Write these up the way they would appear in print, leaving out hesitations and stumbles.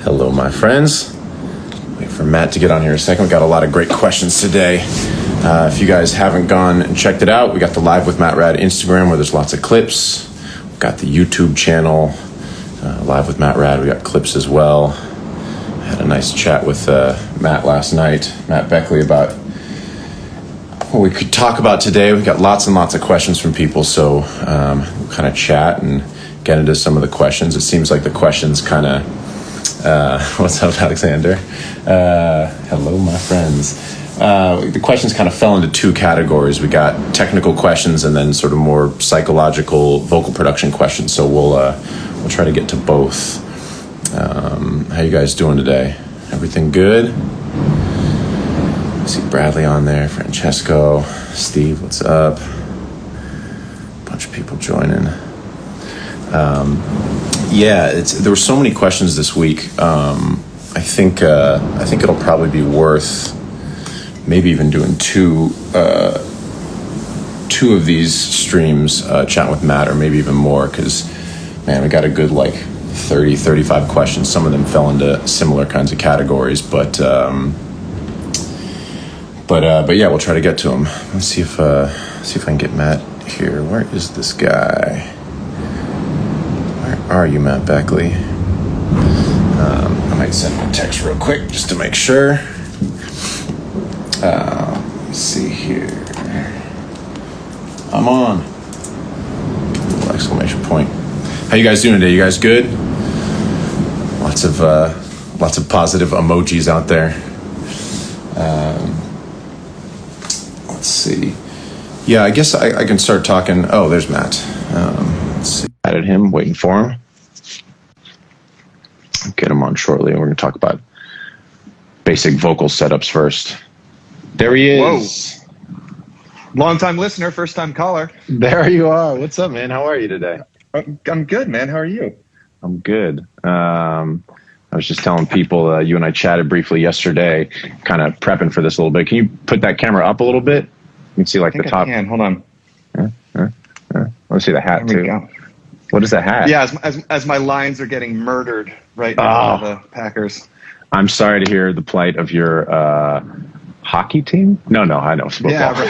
Hello, my friends. Wait for Matt to get on here a second. We've got a lot of great questions today. If you guys haven't gone and checked it out, we got the Live with Matt Rad Instagram where there's lots of clips. We've got the YouTube channel, Live with Matt Rad. We got clips as well. I had a nice chat with Matt last night, Matt Beckley, about what we could talk about today. We've got lots and lots of questions from people, so we'll kind of chat and get into some of the questions. It seems like the questions kind of what's up, Alexander? Hello, my friends. The questions kind of fell into two categories. We got technical questions and then sort of more psychological vocal production questions. So we'll try to get to both. How you guys doing today? Everything good? I see Bradley on there, Francesco, Steve, what's up? Bunch of people joining. There were so many questions this week. I think it'll probably be worth maybe even doing two of these streams, chatting with Matt, or maybe even more, because man, we got a good 30, 35 questions. Some of them fell into similar kinds of categories, but yeah, we'll try to get to them. Let's see if I can get Matt here. Where is this guy? Are you Matt Beckley? I might send him a text real quick just to make sure. Let's see here. I'm on. Little exclamation point. How you guys doing today? You guys good? Lots of positive emojis out there. Let's see. Yeah, I guess I can start talking. Oh, there's Matt. Let's see. Added him, waiting for him. Get him on shortly. We're going to talk about basic vocal setups first. There he is. Whoa. Long-time listener, first-time caller. There you are. What's up, man? How are you today? I'm good, man. How are you? I'm good. I was just telling people, you and I chatted briefly yesterday, kind of prepping for this a little bit. Can you put that camera up a little bit? You can see the top. I can. Hold on. Let's see the hat, too. Go. What is that hat? Yeah, as my lines are getting murdered right now by the Packers. I'm sorry to hear the plight of your hockey team. No, I know. Football. Yeah,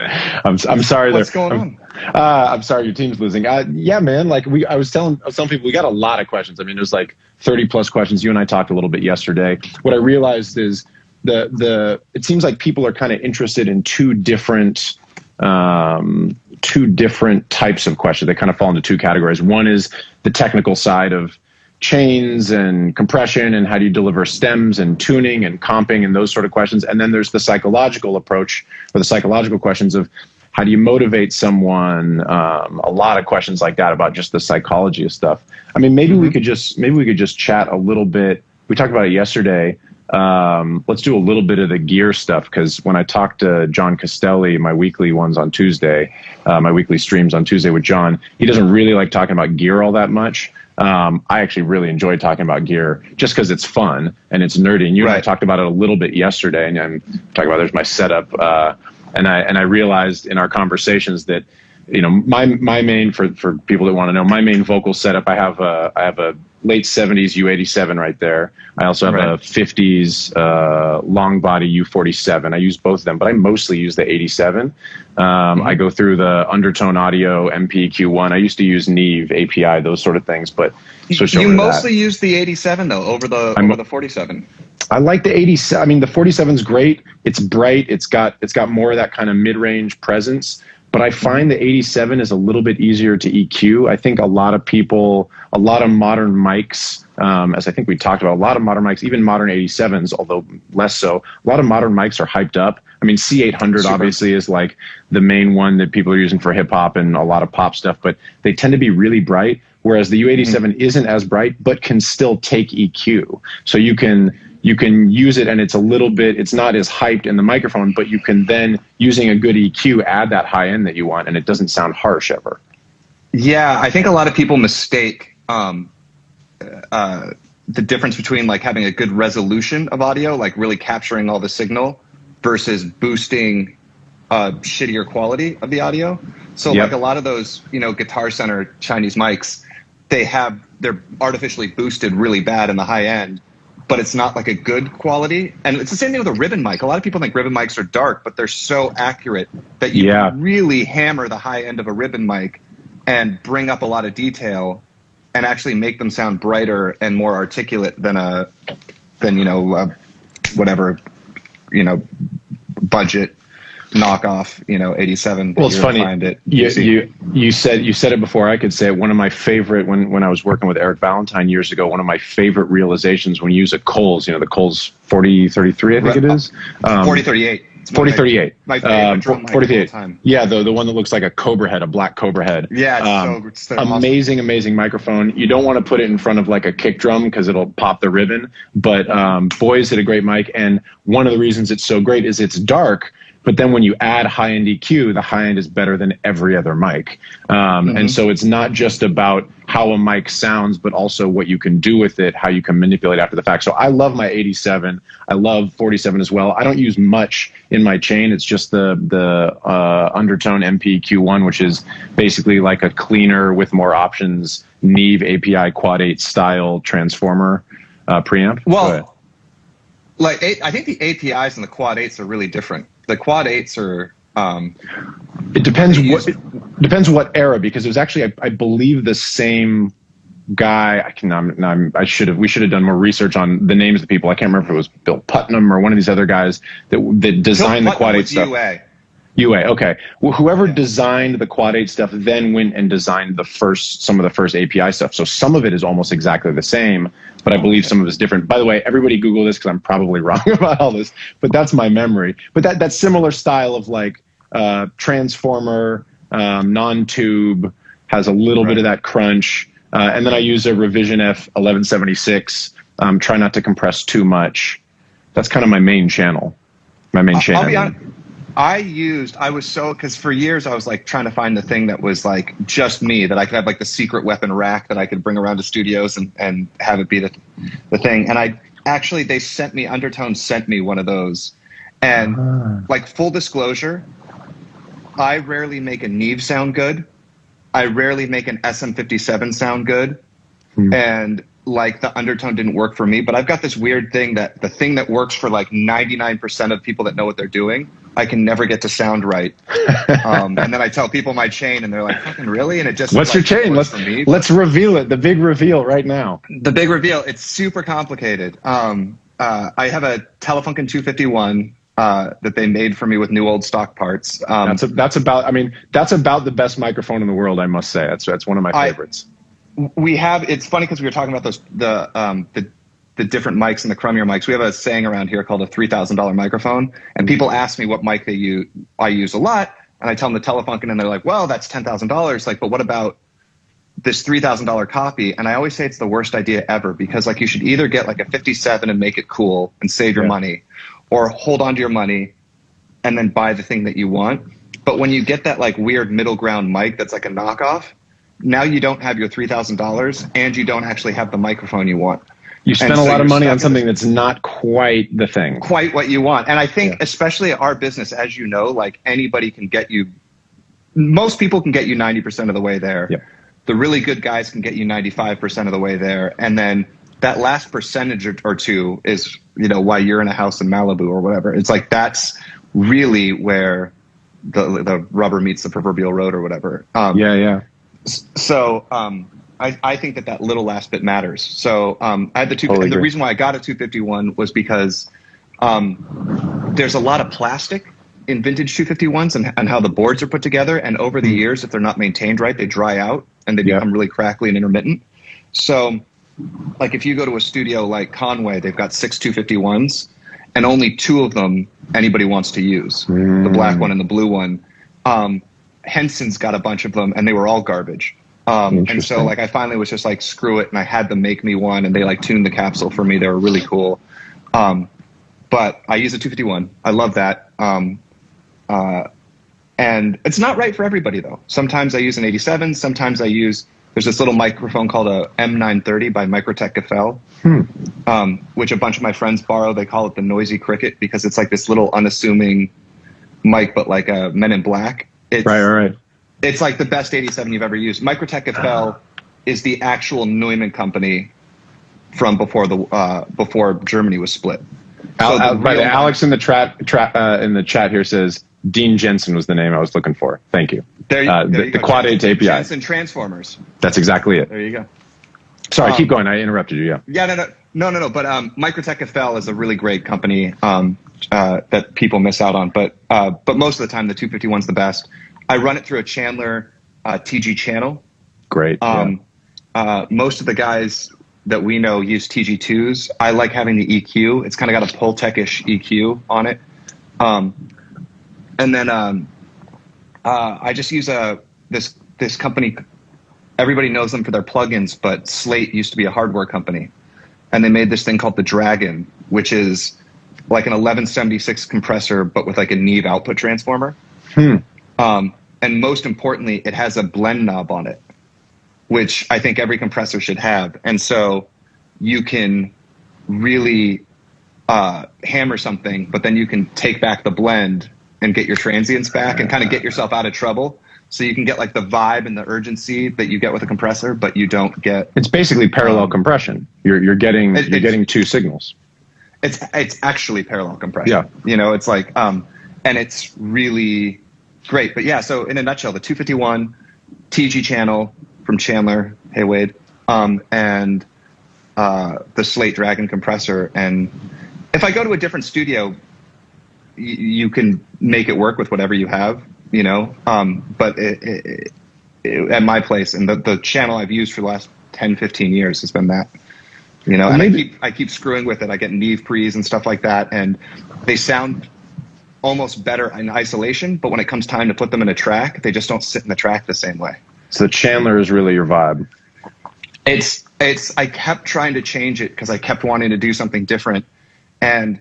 right. I'm sorry. What's going on? I'm sorry your team's losing. Yeah, man. I was telling people we got a lot of questions. I mean, there's 30 plus questions. You and I talked a little bit yesterday. What I realized is it seems like people are kind of interested in two different types of questions. They kind of fall into two categories. One is the technical side of chains and compression and how do you deliver stems and tuning and comping and those sort of questions. And then there's the psychological approach, or the psychological questions of how do you motivate someone? A lot of questions like that about just the psychology of stuff. I mean, maybe we could just chat a little bit. We talked about it yesterday. Let's do a little bit of the gear stuff, because when I talked to John Castelli, my weekly ones on Tuesday, my weekly streams on Tuesday with John, he doesn't really like talking about gear all that much. I actually really enjoy talking about gear just because it's fun and it's nerdy. And you and I talked about it a little bit yesterday, and I'm talking about there's my setup. And I realized in our conversations that, my main, for people that want to know, my main vocal setup, I have a late 70s U87 right there. I also have a 50s long body U47. I use both of them, but I mostly use the 87. I go through the Undertone Audio MPQ1. I used to use Neve API, those sort of things, but you mostly use the 87 though over the 47. I like the 87. I mean, the 47's great. It's bright. It's got more of that kind of mid-range presence. But I find the 87 is a little bit easier to EQ. I think a lot of modern mics, as I think we talked about, a lot of modern mics, even modern 87s, although less so, a lot of modern mics are hyped up. I mean, C800 obviously is the main one that people are using for hip hop and a lot of pop stuff, but they tend to be really bright, whereas the U87 isn't as bright, but can still take EQ. So you can use it, and it's not as hyped in the microphone, but you can then, using a good EQ, add that high end that you want, and it doesn't sound harsh ever. Yeah, I think a lot of people mistake the difference between having a good resolution of audio, really capturing all the signal, versus boosting shittier quality of the audio. So a lot of those, Guitar Center Chinese mics, they're artificially boosted really bad in the high end, but it's not like a good quality. And it's the same thing with a ribbon mic. A lot of people think ribbon mics are dark, but they're so accurate that you can really hammer the high end of a ribbon mic and bring up a lot of detail and actually make them sound brighter and more articulate than whatever, budget knockoff, 87. Well, it's funny. You said it before I could say it. One of my favorite, when I was working with Eric Valentine years ago, one of my favorite realizations when you use a Coles, the Coles 4033, I think it is. 4038. 4038. My favorite 4038. Yeah, the one that looks like a cobra head, a black cobra head. Yeah, it's so amazing, awesome. Amazing microphone. You don't want to put it in front of like a kick drum because it'll pop the ribbon. But boy, is it a great mic. And one of the reasons it's so great is it's dark. But then when you add high-end EQ, the high-end is better than every other mic. And so it's not just about how a mic sounds, but also what you can do with it, how you can manipulate after the fact. So I love my 87. I love 47 as well. I don't use much in my chain. It's just the Undertone MPQ1, which is basically like a cleaner with more options, Neve API Quad 8 style transformer preamp. Well, I think the APIs and the Quad 8s are really different. The Quad 8s are. It depends what era, because it was actually I believe the same guy. We should have done more research on the names of the people. I can't remember if it was Bill Putnam or one of these other guys that designed the Quad 8 stuff. UA, okay. Well, whoever designed the Quad 8 stuff then went and designed some of the first API stuff. So some of it is almost exactly the same, but I believe some of it is different. By the way, everybody Google this because I'm probably wrong about all this, but that's my memory. But that similar style of like transformer, non-tube, has a little bit of that crunch. And then I use a Revision F 1176. Try not to compress too much. That's kind of my main channel. I'll be honest. Because for years I was like trying to find the thing that was like just me, that I could have like the secret weapon rack that I could bring around to studios and have it be the thing. And Undertone sent me one of those. And like full disclosure, I rarely make a Neve sound good. I rarely make an SM57 sound good. And like the Undertone didn't work for me, but I've got this weird thing that the thing that works for like 99% of people that know what they're doing, I can never get to sound right. And then I tell people my chain and they're like, fucking really? And it just, what's your chain? Let's reveal it. The big reveal right now. The big reveal. It's super complicated. I have a Telefunken 251 that they made for me with new old stock parts. That's about the best microphone in the world, I must say. That's one of my favorites. It's funny because we were talking about the different mics and the crummier mics. We have a saying around here called a $3,000 microphone, and people ask me what mic I use a lot, and I tell them the Telefunken, and they're like, well, that's $10,000. Like, but what about this $3,000 copy? And I always say it's the worst idea ever, because like you should either get like a 57 and make it cool and save your money, or hold on to your money and then buy the thing that you want. But when you get that like weird middle ground mic that's like a knockoff, now you don't have your $3,000 and you don't actually have the microphone you want. You spend a lot of money on something that's not quite the thing. Quite what you want. And I think especially our business, as you know, like anybody can get you, most people can get you 90% of the way there. Yep. The really good guys can get you 95% of the way there. And then that last percentage or two is, why you're in a house in Malibu or whatever. It's like, that's really where the rubber meets the proverbial road or whatever. So I think that little last bit matters. So I had the the reason why I got a 251 was because there's a lot of plastic in vintage 251s and how the boards are put together. And over the years, if they're not maintained right, they dry out and they become really crackly and intermittent. So like if you go to a studio like Conway, they've got 6 251s and only 2 of them anybody wants to use, the black one and the blue one. Henson's got a bunch of them and they were all garbage. And so like I finally was just like, screw it. And I had them make me one and they like tuned the capsule for me. They were really cool. But I use a 251. I love that. And it's not right for everybody though. Sometimes I use an 87. Sometimes there's this little microphone called a M930 by Microtech Gefell, which a bunch of my friends borrow. They call it the noisy cricket because it's like this little unassuming mic, but like a Men in Black. Right. It's like the best 87 you've ever used. Microtech Gefell is the actual Neumann company from before Germany was split. Alex in the chat here says Dean Jensen was the name I was looking for. Thank you. There you the Quad 8 API. Jensen Transformers. That's exactly it. There you go. Sorry, keep going. I interrupted you. Yeah. No. But Microtech FL is a really great company that people miss out on. But most of the time, the 251's the best. I run it through a Chandler TG channel. Great. Most of the guys that we know use TG2s. I like having the EQ. It's kind of got a Pultec-ish EQ on it. And then I just use this company. Everybody knows them for their plugins, but Slate used to be a hardware company. And they made this thing called the Dragon, which is like an 1176 compressor, but with like a Neve output transformer. And most importantly, it has a blend knob on it, which I think every compressor should have. And so you can really hammer something, but then you can take back the blend and get your transients back and kind of get yourself out of trouble. So you can get like the vibe and the urgency that you get with a compressor, but you don't get. It's basically parallel compression. You're getting two signals. It's actually parallel compression. Yeah. You know, it's like, and it's really great. But yeah, so in a nutshell, the 251 TG channel from Chandler, hey Wade, and the Slate Dragon compressor. And if I go to a different studio, you can make it work with whatever you have, you know. But at my place, and the channel I've used for the last 10, 15 years has been that. You know, and I keep screwing with it. I get Neve pre's and stuff like that, and they sound almost better in isolation, but when it comes time to put them in a track, they just don't sit in the track the same way. So Chandler is really your vibe. I kept trying to change it because I kept wanting to do something different, and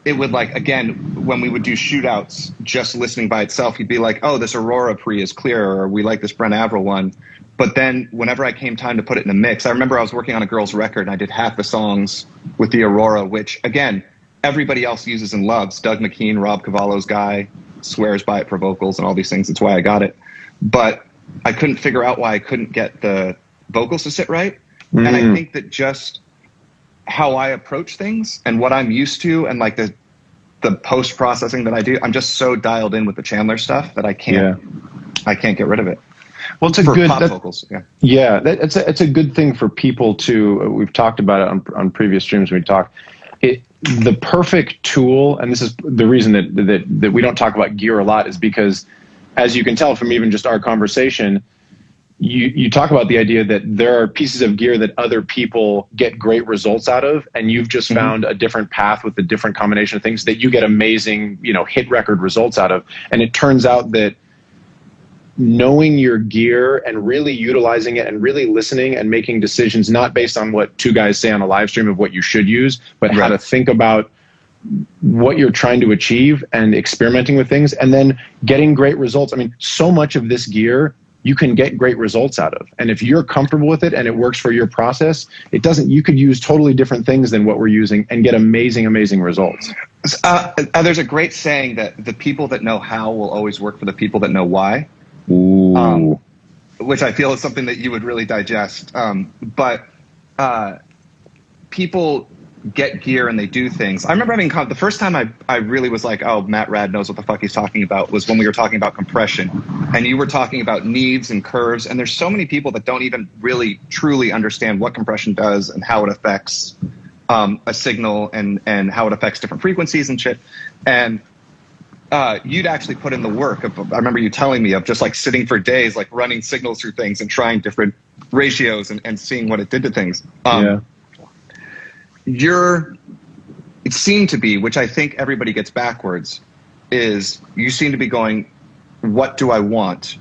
it would, like, again, when we would do shootouts, just listening by itself, you'd be like, oh, this Aurora pre is clear, or we like this Brent Averill one. But then whenever I came time to put it in a mix, I remember I was working on a girl's record and I did half the songs with the Aurora, which, again, everybody else uses and loves. Doug McKean, Rob Cavallo's guy, swears by it for vocals and all these things. That's why I got it. But I couldn't figure out why I couldn't get the vocals to sit right. And I think that just how I approach things and what I'm used to, and like the post-processing that I do, I'm just so dialed in with the Chandler stuff that I can't get rid of it. Well, it's for pop vocals. It's a good thing for people to. We've talked about it on previous streams. We talked. The perfect tool, and this is the reason that we don't talk about gear a lot, is because, as you can tell from even just our conversation, you talk about the idea that there are pieces of gear that other people get great results out of, and you've just found a different path with a different combination of things that you get amazing, hit record results out of. And it turns out that knowing your gear and really utilizing it and really listening and making decisions, not based on what two guys say on a live stream of what you should use, but how to think about what you're trying to achieve and experimenting with things and then getting great results. I mean, so much of this gear you can get great results out of. And if you're comfortable with it and it works for your process, you could use totally different things than what we're using and get amazing, amazing results. There's a great saying that the people that know how will always work for the people that know why. Ooh. Which I feel is something that you would really digest. But people get gear and they do things. I remember having the first time I really was like, oh, Matt Rad knows what the fuck he's talking about, was when we were talking about compression. And you were talking about neves and curves. And there's so many people that don't even really truly understand what compression does and how it affects a signal and how it affects different frequencies and shit. And you'd actually put in the work I remember you telling me of just like sitting for days, like running signals through things and trying different ratios and seeing what it did to things. It seemed to be, which I think everybody gets backwards, is you seem to be going, what do I want?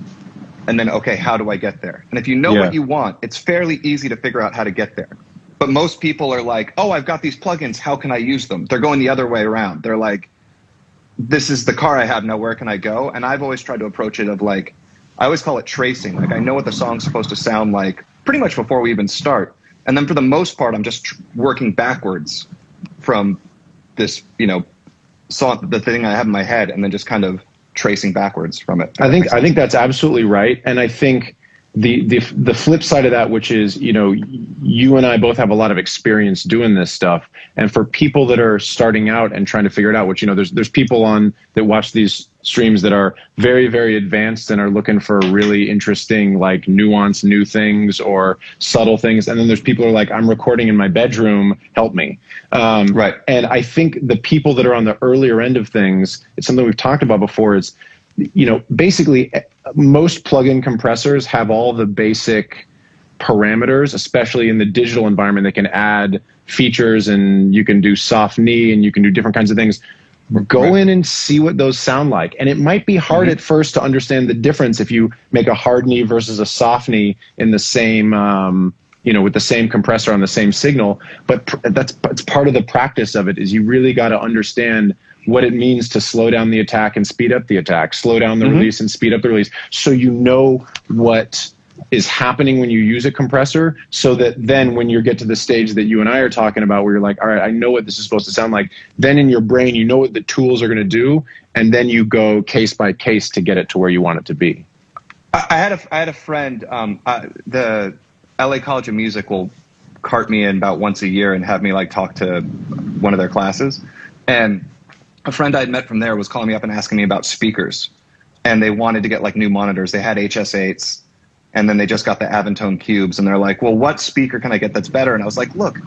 And then, okay, how do I get there? And if you know what you want, it's fairly easy to figure out how to get there. But most people are like, oh, I've got these plugins, how can I use them? They're going the other way around. They're like, this is the car I have now, where can I go? And I've always tried to approach it of like, I always call it tracing. Like, I know what the song's supposed to sound like pretty much before we even start. And then for the most part, I'm just working backwards from this, song, the thing I have in my head, and then just kind of tracing backwards from it. I think that's absolutely right. And I think the flip side of that, which is, you know, you and I both have a lot of experience doing this stuff. And for people that are starting out and trying to figure it out, which, you know, there's people on that watch these streams that are very, very advanced and are looking for really interesting, like nuanced new things or subtle things. And then there's people who are like, I'm recording in my bedroom, help me. Right. And I think the people that are on the earlier end of things, it's something we've talked about before, is, you know, basically most plug-in compressors have all the basic parameters, especially in the digital environment. They can add features, and you can do soft knee, and you can do different kinds of things. Go in and see what those sound like. And it might be hard at first to understand the difference if you make a hard knee versus a soft knee in the same, you know, with the same compressor on the same signal. But it's part of the practice of it, is you really got to understand what it means to slow down the attack and speed up the attack, slow down the release and speed up the release, so you know what is happening when you use a compressor, so that then when you get to the stage that you and I are talking about, where you're like, all right, I know what this is supposed to sound like, then in your brain, you know what the tools are going to do, and then you go case by case to get it to where you want it to be. I had a friend, the LA College of Music will cart me in about once a year and have me like talk to one of their classes. And a friend I'd met from there was calling me up and asking me about speakers, and they wanted to get like new monitors. They had HS8s, and then they just got the Aventone Cubes, and they're like, well, what speaker can I get that's better? And I was like, look,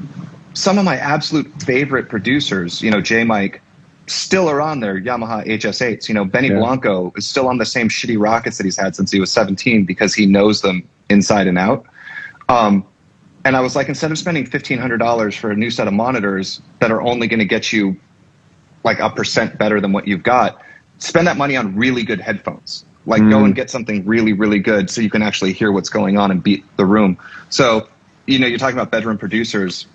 some of my absolute favorite producers, you know, J-Mike, still are on their Yamaha HS8s. You know, Benny Blanco is still on the same shitty Rockets that he's had since he was 17, because he knows them inside and out. And I was like, instead of spending $1,500 for a new set of monitors that are only going to get you like 1% better than what you've got, spend that money on really good headphones. Like go and get something really, really good so you can actually hear what's going on and beat the room. So, you know, you're talking about bedroom producers.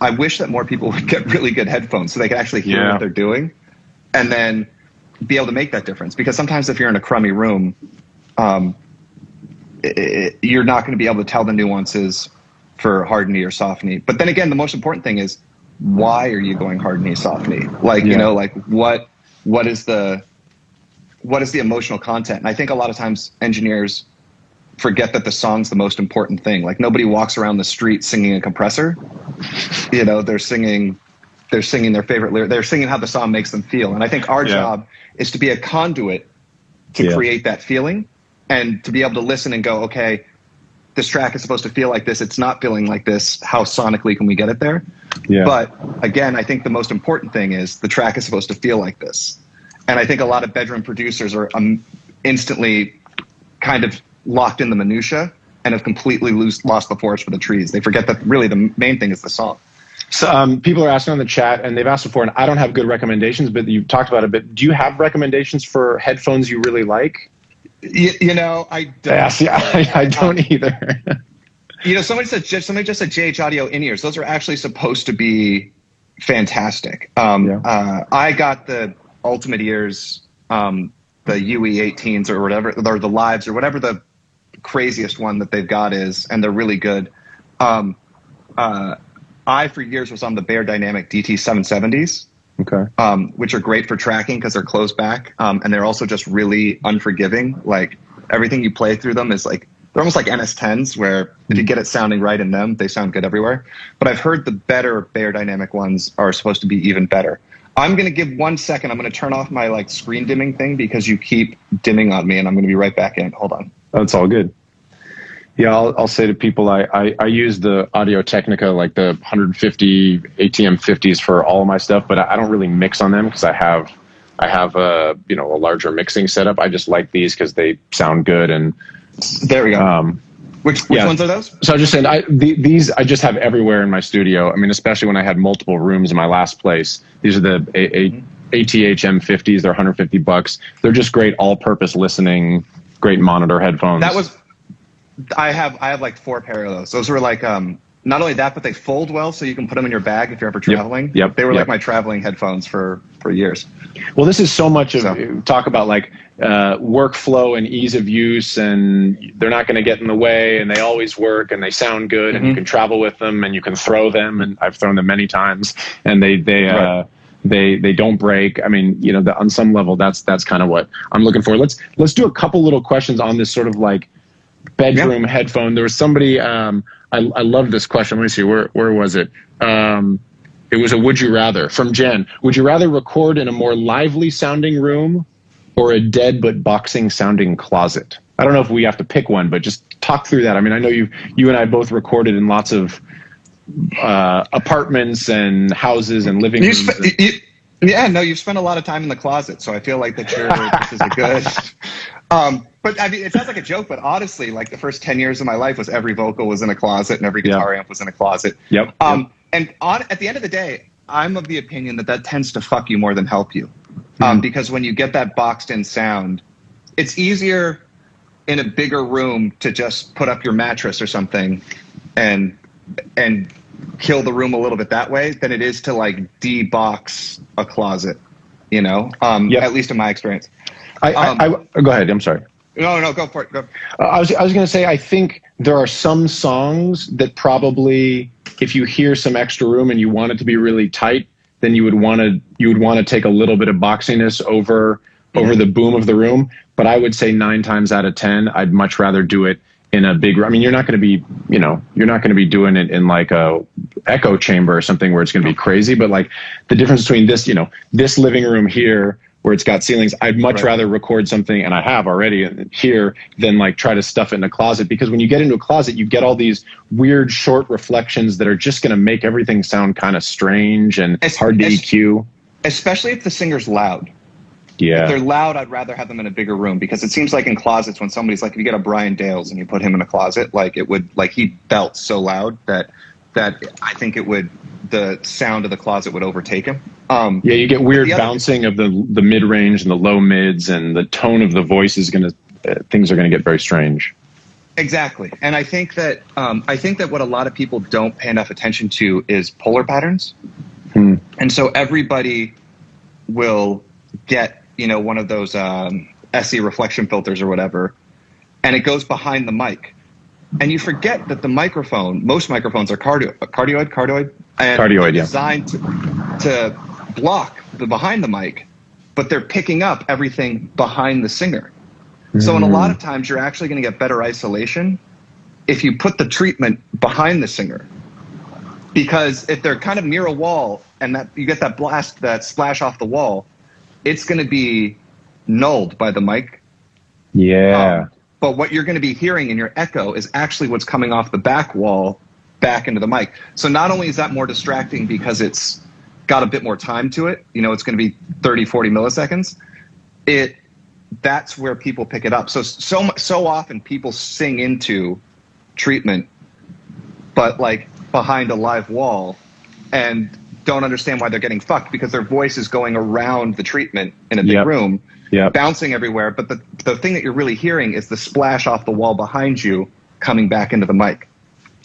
I wish that more people would get really good headphones so they can actually hear what they're doing, and then be able to make that difference. Because sometimes if you're in a crummy room, you're not going to be able to tell the nuances for hard knee or soft knee. But then again, the most important thing is, why are you going hard knee, soft knee? Like, you know, like what is the emotional content? And I think a lot of times engineers forget that the song's the most important thing. Like nobody walks around the street singing a compressor. You know, they're singing their favorite lyric. They're singing how the song makes them feel. And I think our job is to be a conduit to create that feeling, and to be able to listen and go, okay, this track is supposed to feel like this. It's not feeling like this. How sonically can we get it there? Yeah. But again, I think the most important thing is the track is supposed to feel like this. And I think a lot of bedroom producers are instantly kind of locked in the minutia and have completely lost the forest for the trees. They forget that really the main thing is the song. So people are asking on the chat, and they've asked before, and I don't have good recommendations, but you've talked about it. But do you have recommendations for headphones you really like? You know, I don't. Yeah, I don't either. You know, somebody just said JH Audio in-ears. Those are actually supposed to be fantastic. I got the Ultimate Ears, the UE18s or whatever, or the Lives or whatever the craziest one that they've got is, and they're really good. I, for years, was on the Bear Dynamic DT770s. Okay. Which are great for tracking because they're closed back, and they're also just really unforgiving. Like everything you play through them is like, they're almost like NS10s, where if you get it sounding right in them, they sound good everywhere. But I've heard the better Bear Dynamic ones are supposed to be even better. I'm going to give 1 second. I'm going to turn off my like screen dimming thing because you keep dimming on me, and I'm going to be right back in. Hold on. That's all good. Yeah, I'll say to people, I use the Audio Technica, like the 150 ATM 50s for all of my stuff, but I don't really mix on them because I have a larger mixing setup. I just like these because they sound good. And there we go. Which ones are those? So I was just saying, these I just have everywhere in my studio. I mean, especially when I had multiple rooms in my last place. These are the ATH M50s. They're $150. They're just great all-purpose listening, great monitor headphones. I have like 4 pair of those. Those were like, not only that, but they fold well, so you can put them in your bag if you're ever traveling. They were like my traveling headphones for years. Well, this is so much of talk about like workflow and ease of use, and they're not going to get in the way, and they always work, and they sound good, and you can travel with them, and you can throw them, and I've thrown them many times, and they don't break. I mean, you know, on some level, that's kind of what I'm looking for. Let's do a couple little questions on this sort of like bedroom headphone. There was somebody, I love this question. Let me see, where was it? It was a would you rather from Jen. Would you rather record in a more lively sounding room or a dead but boxing sounding closet? I don't know if we have to pick one, but just talk through that. I mean, I know you and I both recorded in lots of apartments and houses and living rooms. You've spent a lot of time in the closet, so I feel like this is a good. But I mean, it sounds like a joke, but honestly, like the first 10 years of my life was every vocal was in a closet and every guitar amp was in a closet. Yep. And at the end of the day, I'm of the opinion that tends to fuck you more than help you. Because when you get that boxed in sound, it's easier in a bigger room to just put up your mattress or something and kill the room a little bit that way than it is to like de-box a closet, you know, at least in my experience. Go ahead. I'm sorry. No, go for it. Go. I was going to say, I think there are some songs that probably, if you hear some extra room and you want it to be really tight, then you would want to take a little bit of boxiness over the boom of the room. But I would say 9 times out of 10, I'd much rather do it in a big room. I mean, you're not going to be doing it in like a echo chamber or something where it's going to be crazy. But like the difference between this, this living room here, where it's got ceilings, I'd much rather record something, and I have already here, than like try to stuff it in a closet. Because when you get into a closet, you get all these weird short reflections that are just going to make everything sound kind of strange and hard to EQ. Especially if the singer's loud. Yeah. If they're loud, I'd rather have them in a bigger room, because it seems like in closets, when somebody's like, if you get a Brian Dales and you put him in a closet, like it would, like he belts so loud that I think the sound of the closet would overtake him. You get weird bouncing of the mid range and the low mids, and the tone of the voice is things are going to get very strange. Exactly. And I think that what a lot of people don't pay enough attention to is polar patterns. And so everybody will get, one of those SE reflection filters or whatever, and it goes behind the mic. And you forget that the microphone, most microphones are cardioid, and designed to block the behind the mic, but they're picking up everything behind the singer. So in a lot of times, you're actually going to get better isolation if you put the treatment behind the singer. Because if they're kind of near a wall and that you get that splash off the wall, it's going to be nulled by the mic. Yeah. But what you're going to be hearing in your echo is actually what's coming off the back wall back into the mic. So not only is that more distracting because it's got a bit more time to it, it's going to be 30, 40 milliseconds. That's where people pick it up. So often people sing into treatment, but like behind a live wall, and don't understand why they're getting fucked, because their voice is going around the treatment in a big room, bouncing everywhere. But the thing that you're really hearing is the splash off the wall behind you coming back into the mic.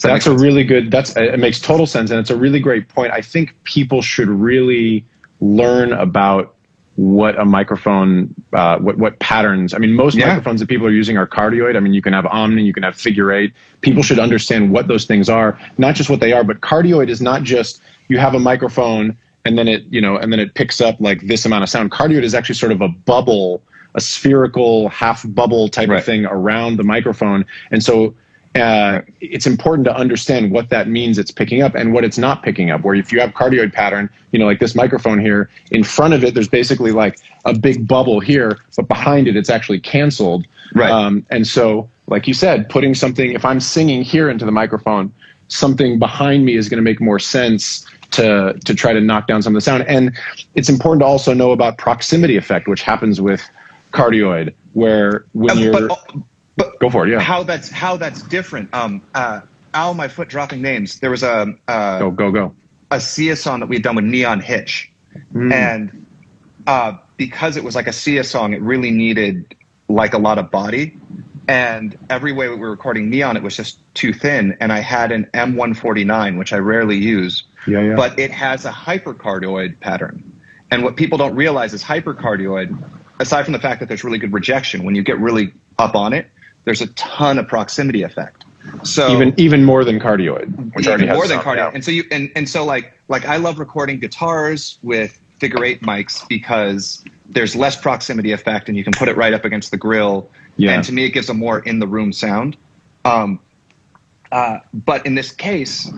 That's a really good, it makes total sense. And it's a really great point. I think people should really learn about what a microphone, what patterns. I mean, most microphones that people are using are cardioid. I mean, you can have omni, you can have figure 8. People should understand what those things are, not just what they are, but cardioid is not just you have a microphone and then it picks up like this amount of sound. Cardioid is actually sort of a bubble, a spherical half bubble type of thing around the microphone. And so it's important to understand what that means it's picking up and what it's not picking up. Where if you have cardioid pattern, like this microphone here, in front of it, there's basically like a big bubble here, but behind it, it's actually canceled. Right. And so, like you said, putting something, if I'm singing here into the microphone, something behind me is going to make more sense to try to knock down some of the sound. And it's important to also know about proximity effect, which happens with cardioid, where when you're... But go for it, yeah. How that's different. Ow, my foot dropping names. There was a Sia song that we had done with Neon Hitch. And because it was like a Sia song, it really needed like a lot of body. And every way we were recording Neon, it was just too thin. And I had an M149, which I rarely use, but it has a hypercardioid pattern. And what people don't realize is hypercardioid, aside from the fact that there's really good rejection, when you get really up on it, there's a ton of proximity effect. So even more than cardioid, which already has more than cardioid. And so like I love recording guitars with figure 8 mics because there's less proximity effect and you can put it right up against the grill. Yeah. And to me, it gives a more in the room sound. But in this case,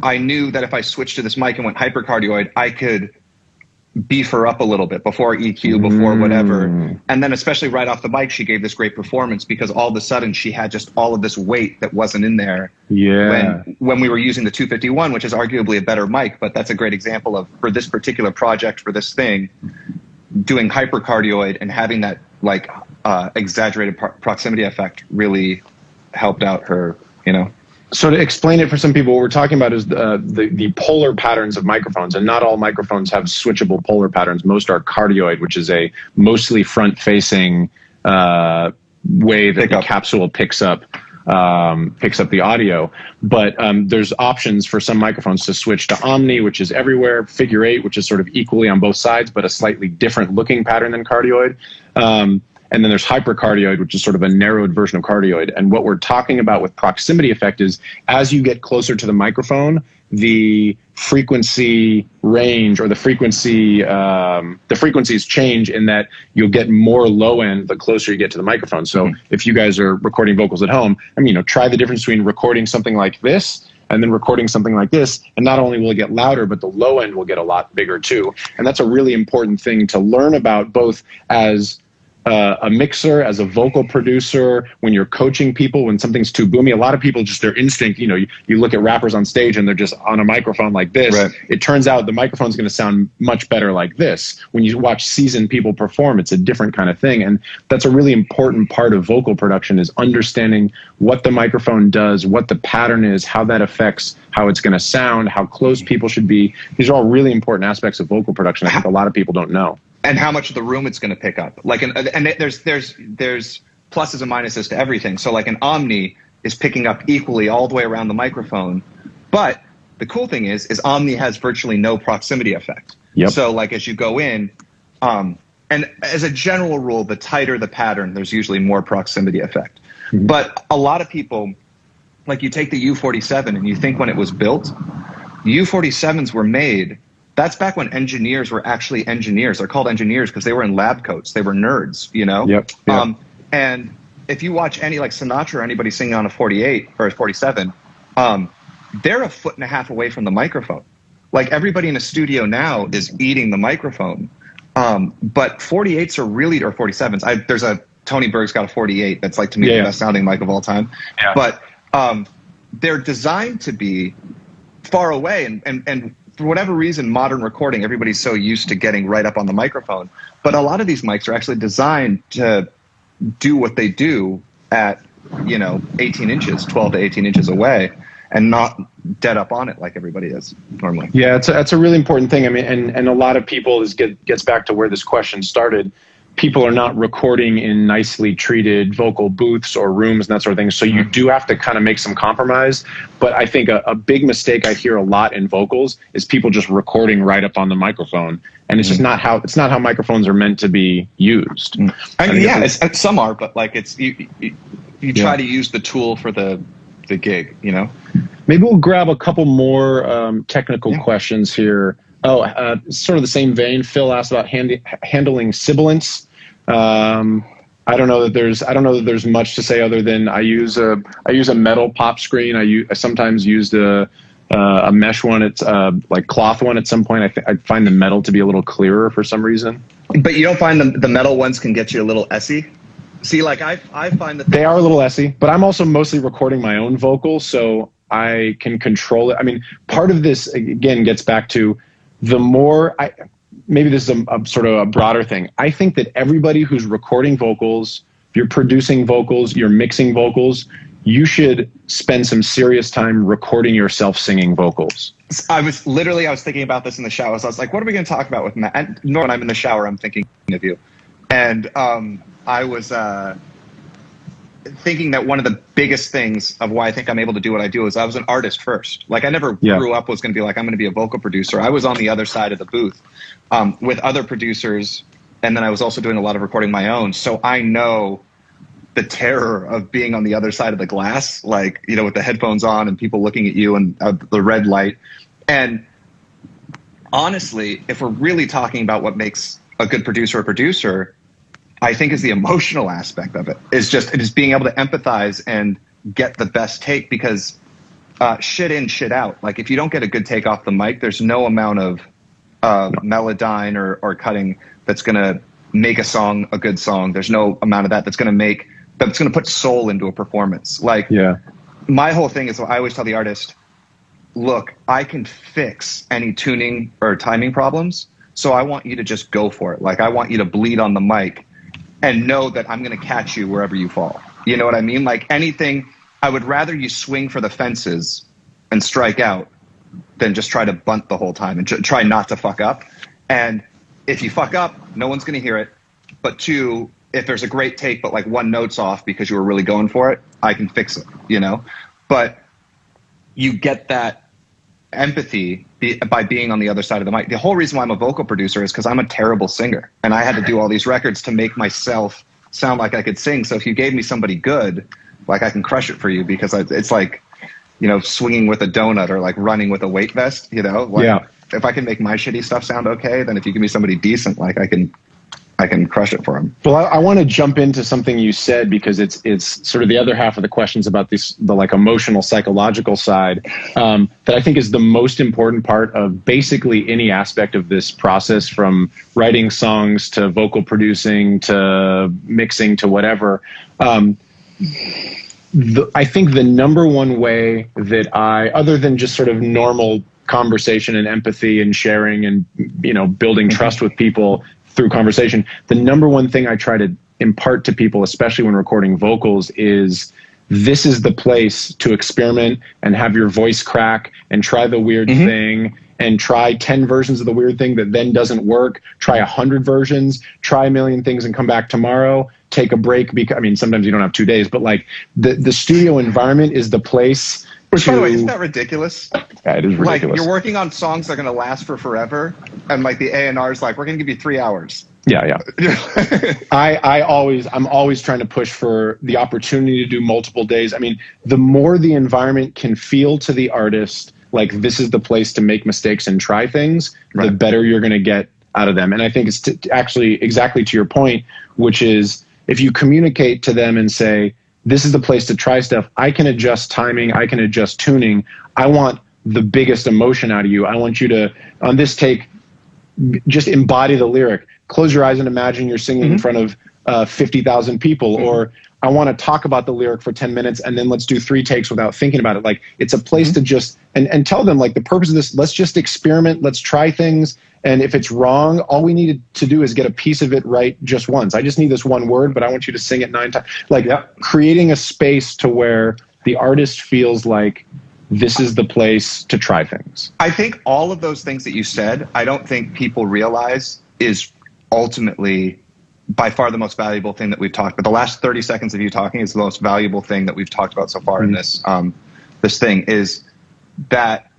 I knew that if I switched to this mic and went hypercardioid, I could beef her up a little bit before EQ, before whatever. And then especially right off the mic, she gave this great performance because all of a sudden she had just all of this weight that wasn't in there when we were using the 251, which is arguably a better mic. But that's a great example of, for this particular project, for this thing, doing hypercardioid and having that like exaggerated proximity effect really helped out her, you know. So to explain it for some people, what we're talking about is the polar patterns of microphones, and not all microphones have switchable polar patterns. Most are cardioid, which is a mostly front-facing way that the capsule picks up the audio. But there's options for some microphones to switch to Omni, which is everywhere, figure 8, which is sort of equally on both sides, but a slightly different looking pattern than cardioid. And then there's hypercardioid, which is sort of a narrowed version of cardioid. And what we're talking about with proximity effect is as you get closer to the microphone, the frequency range or the frequencies change in that you'll get more low end the closer you get to the microphone. So if you guys are recording vocals at home, I mean, you know, try the difference between recording something like this and then recording something like this. And not only will it get louder, but the low end will get a lot bigger too. And that's a really important thing to learn about, both as a mixer, as a vocal producer, when you're coaching people, when something's too boomy. A lot of people, just their instinct, you know, you look at rappers on stage and they're just on a microphone like this. Right. It turns out the microphone's going to sound much better like this. When you watch seasoned people perform, it's a different kind of thing. And that's a really important part of vocal production, is understanding what the microphone does, what the pattern is, how that affects how it's going to sound, how close people should be. These are all really important aspects of vocal production I think a lot of people don't know. And how much of the room it's going to pick up. Like, and there's pluses and minuses to everything. So like an Omni is picking up equally all the way around the microphone. But the cool thing is Omni has virtually no proximity effect. Yep. So like as you go in, and as a general rule, the tighter the pattern, there's usually more proximity effect. Mm-hmm. But a lot of people, like you take the U47 and you think when it was built, U47s were made. That's back when engineers were actually engineers. They're called engineers because they were in lab coats. They were nerds, you know? Yep. And if you watch any like Sinatra or anybody singing on a 48 or a 47, they're a foot and a half away from the microphone. Like everybody in a studio now is eating the microphone. But 48s are really, or 47s. There's a, Tony Berg's got a 48 that's like to me the best sounding mic of all time. Yeah. But they're designed to be far away, and for whatever reason, modern recording, everybody's so used to getting right up on the microphone. But a lot of these mics are actually designed to do what they do at, 18 inches, 12 to 18 inches away, and not dead up on it like everybody is normally. Yeah, it's a really important thing. I mean, and a lot of people, this gets back to where this question started. People are not recording in nicely treated vocal booths or rooms and that sort of thing. So you do have to kind of make some compromise. But I think a big mistake I hear a lot in vocals is people just recording right up on the microphone. And it's just not how microphones are meant to be used. I mean, some are, but like you try to use the tool for the gig, you know? Maybe we'll grab a couple more technical questions here. Sort of the same vein. Phil asked about handling sibilants. I don't know that there's much to say other than I use a metal pop screen. I sometimes used a mesh one. It's like cloth one at some point. I find the metal to be a little clearer for some reason. But you don't find the metal ones can get you a little essy? See, like I find that they are a little essy, but I'm also mostly recording my own vocals, so I can control it. I mean, part of this again gets back to the more maybe this is a sort of a broader thing. I think that everybody who's recording vocals, if you're producing vocals, you're mixing vocals, you should spend some serious time recording yourself singing vocals. I was thinking about this in the shower. So I was like, what are we going to talk about with Matt? And when I'm in the shower, I'm thinking of you. And I was thinking that one of the biggest things of why I think I'm able to do what I do is I was an artist first. Like I never grew up was going to be like, I'm going to be a vocal producer. I was on the other side of the booth with other producers. And then I was also doing a lot of recording my own. So I know the terror of being on the other side of the glass, like, with the headphones on and people looking at you and the red light. And honestly, if we're really talking about what makes a good producer a producer, I think is the emotional aspect of it. It is being able to empathize and get the best take, because shit in, shit out. Like if you don't get a good take off the mic, there's no amount of melodyne or cutting that's going to make a song a good song. There's no amount of that's going to put soul into a performance. Like my whole thing is, I always tell the artist, look, I can fix any tuning or timing problems. So I want you to just go for it. Like I want you to bleed on the mic and know that I'm going to catch you wherever you fall. You know what I mean? Like anything, I would rather you swing for the fences and strike out than just try to bunt the whole time and try not to fuck up. And if you fuck up, no one's going to hear it. But two, if there's a great take, but like one note's off because you were really going for it, I can fix it, you know? But you get that empathy by being on the other side of the mic. The whole reason why I'm a vocal producer is because I'm a terrible singer. And I had to do all these records to make myself sound like I could sing. So if you gave me somebody good, like I can crush it for you, because it's like, you know, swinging with a donut or like running with a weight vest, you know? Like, if I can make my shitty stuff sound okay, then if you give me somebody decent, like I can crush it for them. Well, I want to jump into something you said, because it's sort of the other half of the questions about the like emotional, psychological side that I think is the most important part of basically any aspect of this process, from writing songs to vocal producing to mixing to whatever. I think the number one way that other than just sort of normal conversation and empathy and sharing and, you know, building trust with people through conversation, the number one thing I try to impart to people, especially when recording vocals, is this is the place to experiment and have your voice crack and try the weird thing and try 10 versions of the weird thing that then doesn't work. Try 100 versions, try a million things and come back tomorrow, take a break. Because, I mean, sometimes you don't have 2 days, but like the studio environment is the place. Which, by the way, isn't that ridiculous? Yeah, it is ridiculous. Like, you're working on songs that are going to last for forever, and like the A&R's like, we're going to give you 3 hours. Yeah. I'm always trying to push for the opportunity to do multiple days. I mean, the more the environment can feel to the artist like this is the place to make mistakes and try things, the better you're going to get out of them. And I think it's actually exactly to your point, which is if you communicate to them and say, this is the place to try stuff. I can adjust timing. I can adjust tuning. I want the biggest emotion out of you. I want you to, on this take, just embody the lyric. Close your eyes and imagine you're singing in front of 50,000 people. Or I want to talk about the lyric for 10 minutes and then let's do 3 takes without thinking about it. Like, it's a place to just, and tell them, like, the purpose of this, let's just experiment. Let's try things. And if it's wrong, all we needed to do is get a piece of it right just once. I just need this one word, but I want you to sing it 9 times. Like, creating a space to where the artist feels like this is the place to try things. I think all of those things that you said, I don't think people realize is ultimately by far the most valuable thing that we've talked about. The last 30 seconds of you talking is the most valuable thing that we've talked about so far in this thing, is that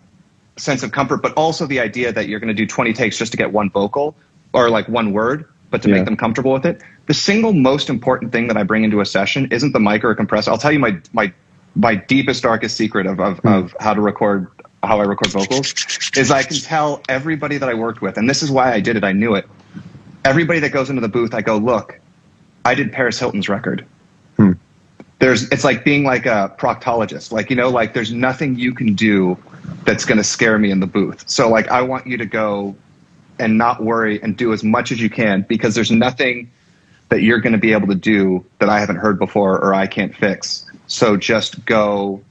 sense of comfort, but also the idea that you're going to do 20 takes just to get one vocal or like one word, but to make them comfortable with it. The single most important thing that I bring into a session isn't the mic or a compressor. I'll tell you my deepest, darkest secret of how I record vocals is I can tell everybody that I worked with, and this is why I did it, I knew it. Everybody that goes into the booth, I go, look, I did Paris Hilton's record. It's like being like a proctologist. Like, you know, like there's nothing you can do that's going to scare me in the booth. So like, I want you to go and not worry and do as much as you can, because there's nothing that you're going to be able to do that I haven't heard before or I can't fix. So just go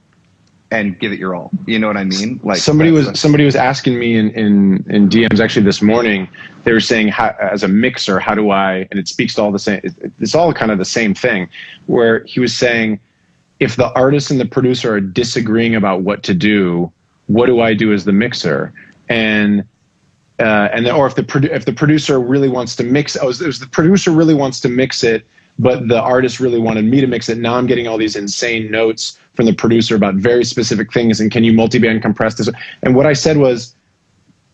and give it your all. You know what I mean? Like somebody was asking me in DMs actually this morning. They were saying, as a mixer, how do I, and it speaks to all the same, it's all kind of the same thing, where he was saying, if the artist and the producer are disagreeing about what to do, what do I do as the mixer? And then, or if the producer really wants to mix, if the producer really wants to mix it, but the artist really wanted me to mix it. Now I'm getting all these insane notes from the producer about very specific things. And can you multiband compress this? And what I said was,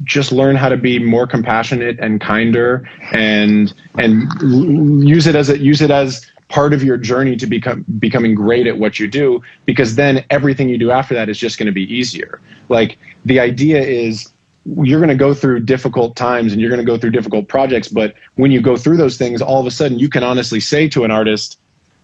just learn how to be more compassionate and kinder, and use it as part of your journey to becoming great at what you do, because then everything you do after that is just going to be easier. Like, the idea is, you're going to go through difficult times and you're going to go through difficult projects. But when you go through those things, all of a sudden you can honestly say to an artist,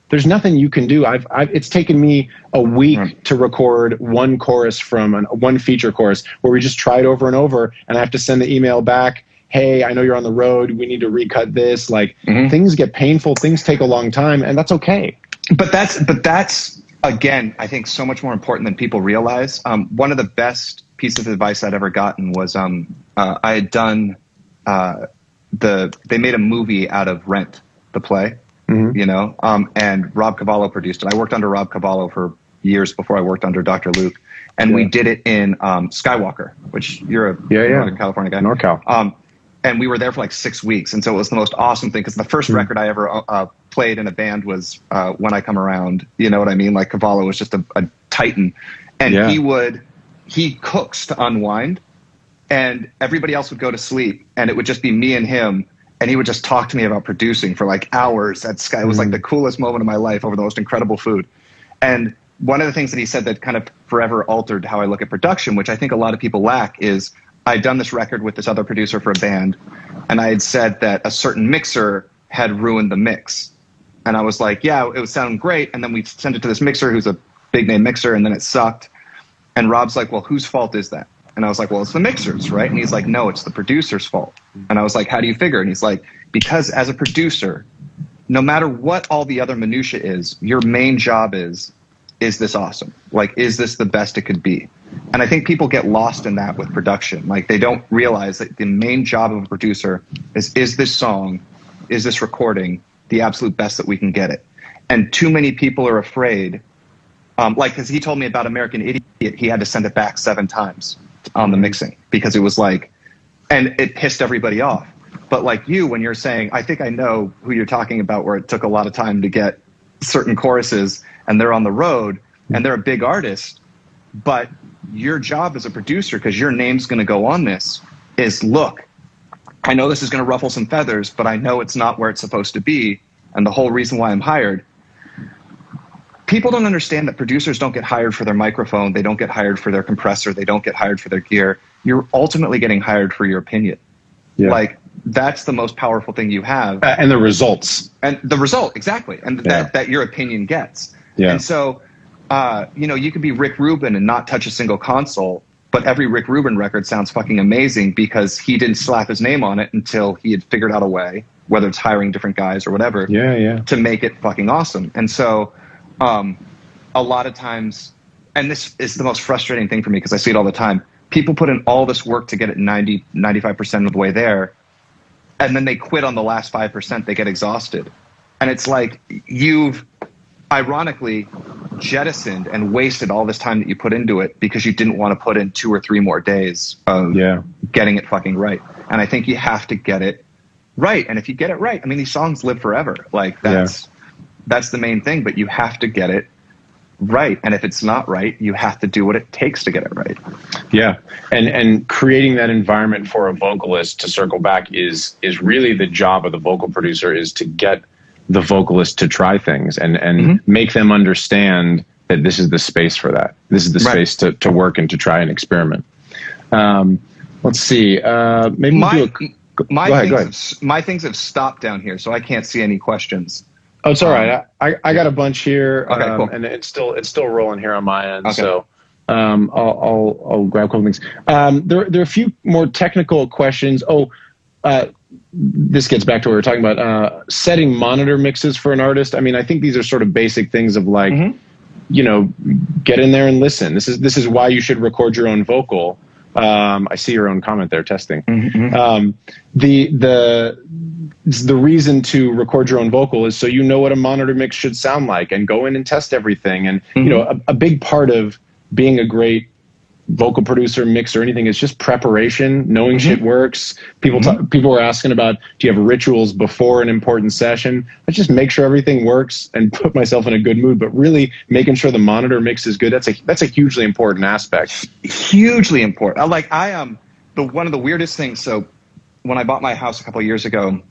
there's nothing you can do. It's taken me a week to record one chorus from one feature chorus where we just tried over and over, and I have to send the email back. Hey, I know you're on the road. We need to recut this. Like things get painful. Things take a long time, and that's okay. But that's again, I think so much more important than people realize. One of the best pieces of advice I'd ever gotten was I had done they made a movie out of Rent, the play, you know, and Rob Cavallo produced it. I worked under Rob Cavallo for years before I worked under Dr. Luke, and we did it in Skywalker, which you're a California guy, NorCal. And we were there for like 6 weeks, and so it was the most awesome thing because the first record I ever played in a band was When I Come Around. You know what I mean? Like Cavallo was just a titan, and he cooks to unwind, and everybody else would go to sleep, and it would just be me and him, and he would just talk to me about producing for like hours at Sky. It was like the coolest moment of my life over the most incredible food. And one of the things that he said that kind of forever altered how I look at production, which I think a lot of people lack, is I'd done this record with this other producer for a band, and I had said that a certain mixer had ruined the mix. And I was like, yeah, it was sounding great. And then we sent it to this mixer who's a big name mixer, and then it sucked. And Rob's like, well, whose fault is that? And I was like, well, it's the mixer's, right? And he's like, no, it's the producer's fault. And I was like, how do you figure? And he's like, because as a producer, no matter what all the other minutia is, your main job is this awesome? Like, is this the best it could be? And I think people get lost in that with production. Like, they don't realize that the main job of a producer is this song, is this recording the absolute best that we can get it? And too many people are afraid. Like, because he told me about American Idiot, he had to send it back 7 times on the mixing because it was like, and it pissed everybody off. But like you, when you're saying, I think I know who you're talking about, where it took a lot of time to get certain choruses, and they're on the road, and they're a big artist, but your job as a producer, because your name's going to go on this, is look, I know this is going to ruffle some feathers, but I know it's not where it's supposed to be, and the whole reason why I'm hired. People don't understand that producers don't get hired for their microphone, they don't get hired for their compressor, they don't get hired for their gear. You're ultimately getting hired for your opinion. Yeah. Like, that's the most powerful thing you have. And the results. And the result, exactly. And that your opinion gets. Yeah. And so, you know, you could be Rick Rubin and not touch a single console, but every Rick Rubin record sounds fucking amazing because he didn't slap his name on it until he had figured out a way, whether it's hiring different guys or whatever, to make it fucking awesome. And so a lot of times, and this is the most frustrating thing for me because I see it all the time, people put in all this work to get it 90, 95% of the way there, and then they quit on the last 5%, they get exhausted. And it's like you've ironically jettisoned and wasted all this time that you put into it because you didn't want to put in 2 or 3 more days of getting it fucking right. And I think you have to get it right. And if you get it right, I mean, these songs live forever. Like that's the main thing, but you have to get it right. And if it's not right, you have to do what it takes to get it right. Yeah. And creating that environment for a vocalist, to circle back, is really the job of the vocal producer, is to get the vocalist to try things and make them understand that this is the space for that. This is the space to work and to try and experiment. Let's see. Maybe my things have stopped down here, so I can't see any questions. Oh, it's all right. I got a bunch here, okay, cool. And it's still rolling here on my end. Okay. So I'll grab a couple things. There are a few more technical questions. This gets back to what we were talking about, setting monitor mixes for an artist. I mean, I think these are sort of basic things of like, you know, get in there and listen. This is why you should record your own vocal. I see your own comment there, testing. The reason to record your own vocal is so you know what a monitor mix should sound like, and go in and test everything. And you know, a big part of being a great vocal producer, mixer, anything is just preparation, knowing shit works. People were asking about, do you have rituals before an important session? Let's just make sure everything works and put myself in a good mood, but really making sure the monitor mix is good. That's a hugely important aspect. Hugely important. One of the weirdest things. So when I bought my house a couple of years ago,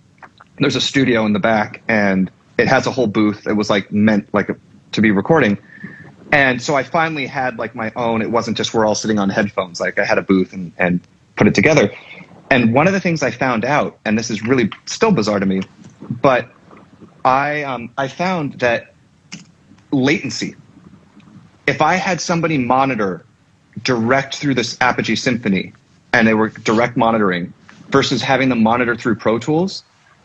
there's a studio in the back and it has a whole booth. It was like meant like to be recording. And so I finally had like my own, it wasn't just we're all sitting on headphones. Like I had a booth and put it together. And one of the things I found out, and this is really still bizarre to me, but I found that latency. If I had somebody monitor direct through this Apogee Symphony and they were direct monitoring versus having them monitor through Pro Tools,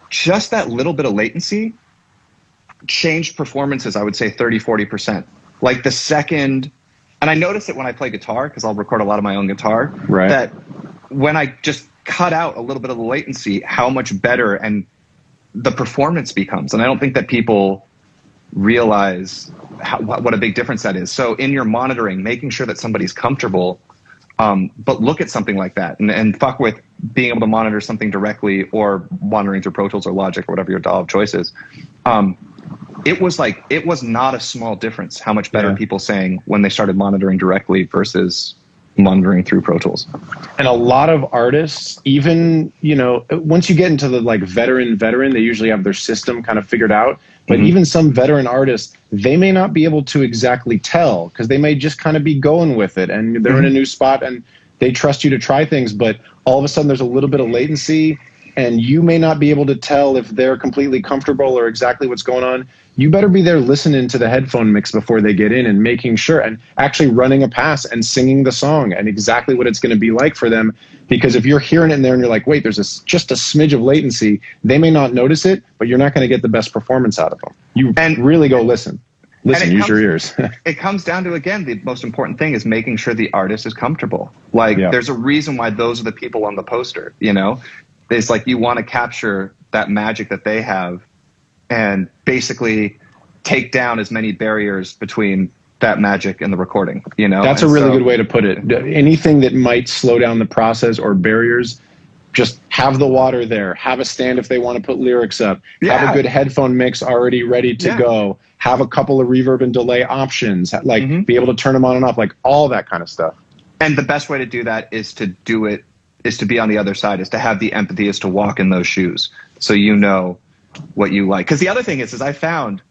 just that little bit of latency changed performances, I would say 30, 40%. Like the second, and I notice it when I play guitar, because I'll record a lot of my own guitar, right, that when I just cut out a little bit of the latency, how much better and the performance becomes. And I don't think that people realize what a big difference that is. So in your monitoring, making sure that somebody's comfortable, but look at something like that and fuck with being able to monitor something directly or monitoring through Pro Tools or Logic or whatever your DAW of choice is. It was not a small difference how much better people sang when they started monitoring directly versus monitoring through Pro Tools. And a lot of artists, even, you know, once you get into the like veteran, they usually have their system kind of figured out. But even some veteran artists, they may not be able to exactly tell because they may just kind of be going with it and they're in a new spot and they trust you to try things. But all of a sudden there's a little bit of latency and you may not be able to tell if they're completely comfortable or exactly what's going on. You better be there listening to the headphone mix before they get in and making sure and actually running a pass and singing the song and exactly what it's going to be like for them. Because if you're hearing it in there and you're like, wait, there's just a smidge of latency, they may not notice it, but you're not going to get the best performance out of them. You really go listen. Listen, use your ears. It comes down to, again, the most important thing is making sure the artist is comfortable. Like, there's a reason why those are the people on the poster, you know? It's like you want to capture that magic that they have and basically take down as many barriers between that magic and the recording, you know? That's a really good way to put it. Anything that might slow down the process or barriers, just have the water there. Have a stand if they want to put lyrics up. Have a good headphone mix already ready to go. Have a couple of reverb and delay options. Like be able to turn them on and off, like all that kind of stuff. And the best way to do that is to do it, is to be on the other side, is to have the empathy, is to walk in those shoes so you know what you like. Because the other thing is I found,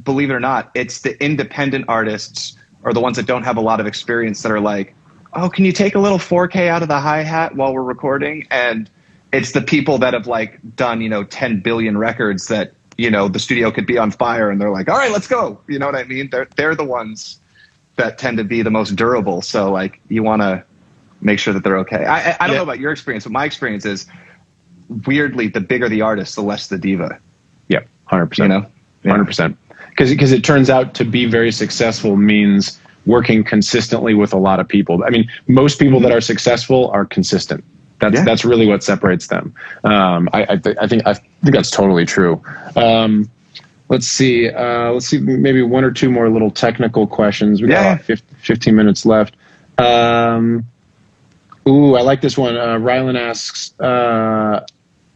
believe it or not, it's the independent artists or the ones that don't have a lot of experience that are like, oh, can you take a little 4K out of the hi-hat while we're recording? And it's the people that have like done, you know, 10 billion records that, you know, the studio could be on fire and they're like, all right, let's go. You know what I mean? They're the ones that tend to be the most durable. So like you want to make sure that they're okay. I don't know about your experience, but my experience is weirdly, the bigger the artist, the less the diva. Yeah, 100%. You know? 100%. Because it turns out to be very successful means working consistently with a lot of people. I mean, most people that are successful are consistent. That's really what separates them. I think that's totally true. Let's see. Maybe one or two more little technical questions. We got about 15 minutes left. Ooh, I like this one. Rylan asks,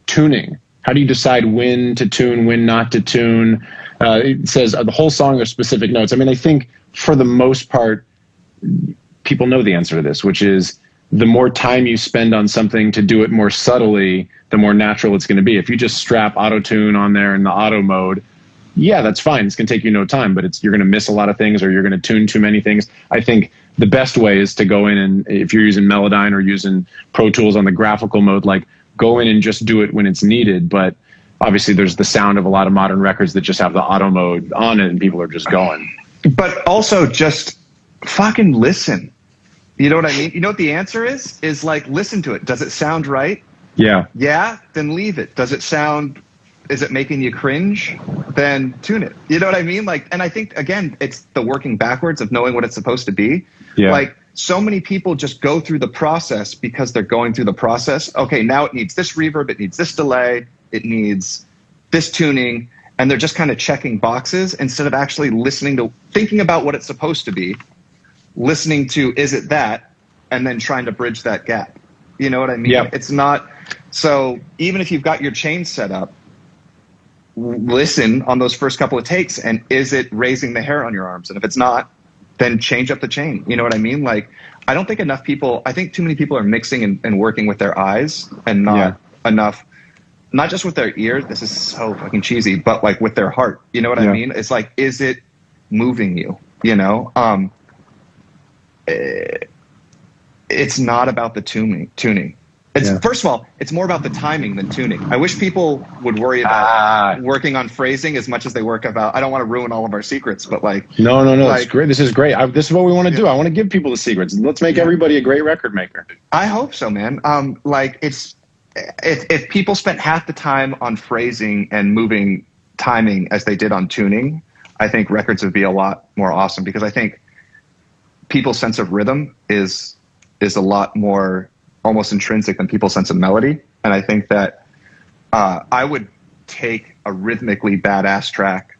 tuning. How do you decide when to tune, when not to tune? It says the whole song are specific notes. I mean, I think for the most part, people know the answer to this, which is the more time you spend on something to do it more subtly, the more natural it's going to be. If you just strap auto-tune on there in the auto mode, yeah, that's fine. It's going to take you no time, but you're going to miss a lot of things or you're going to tune too many things. I think the best way is to go in and if you're using Melodyne or using Pro Tools on the graphical mode, like go in and just do it when it's needed. But obviously there's the sound of a lot of modern records that just have the auto mode on it and people are just going. But also just fucking listen. You know what I mean? You know what the answer is? Is like, listen to it. Does it sound right? Yeah. Yeah? Then leave it. Does it sound, is it making you cringe? Then tune it. You know what I mean? Like, and I think, again, it's the working backwards of knowing what it's supposed to be. Yeah. Like, so many people just go through the process because they're going through the process. Okay, now it needs this reverb, it needs this delay, it needs this tuning, and they're just kind of checking boxes instead of actually listening to, thinking about what it's supposed to be, listening to, is it that, and then trying to bridge that gap. You know what I mean? Yeah. It's not, so even if you've got your chain set up, listen on those first couple of takes, and is it raising the hair on your arms? And if it's not, then change up the chain. You know what I mean? Like, I don't think enough people, I think too many people are mixing and working with their eyes and not enough, not just with their ears, this is so fucking cheesy, but like with their heart. You know what I mean? It's like, is it moving you? You know? It's not about the tuning. First of all, it's more about the timing than tuning. I wish people would worry about working on phrasing as much as they work about. I don't want to ruin all of our secrets, but no, it's great. This is great. This is what we want to do. I want to give people the secrets. Let's make everybody a great record maker. I hope so, man. If people spent half the time on phrasing and moving timing as they did on tuning, I think records would be a lot more awesome, because I think people's sense of rhythm is a lot more almost intrinsic than people's sense of melody. And I think that I would take a rhythmically badass track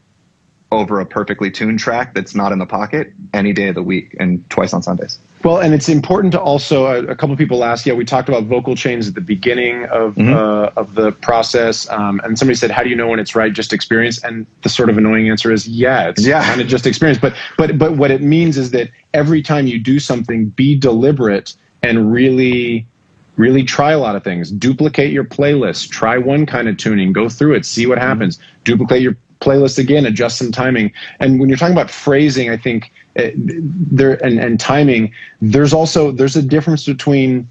over a perfectly tuned track that's not in the pocket any day of the week and twice on Sundays. Well, and it's important to also, a couple of people asked, we talked about vocal chains at the beginning of the process. And somebody said, how do you know when it's right? Just experience. And the sort of annoying answer is, it's kind of just experience. But what it means is that every time you do something, be deliberate and really try a lot of things. Duplicate your playlist, try one kind of tuning, go through it, see what happens. Duplicate your playlist again, adjust some timing. And when you're talking about phrasing, I think and timing, there's a difference between,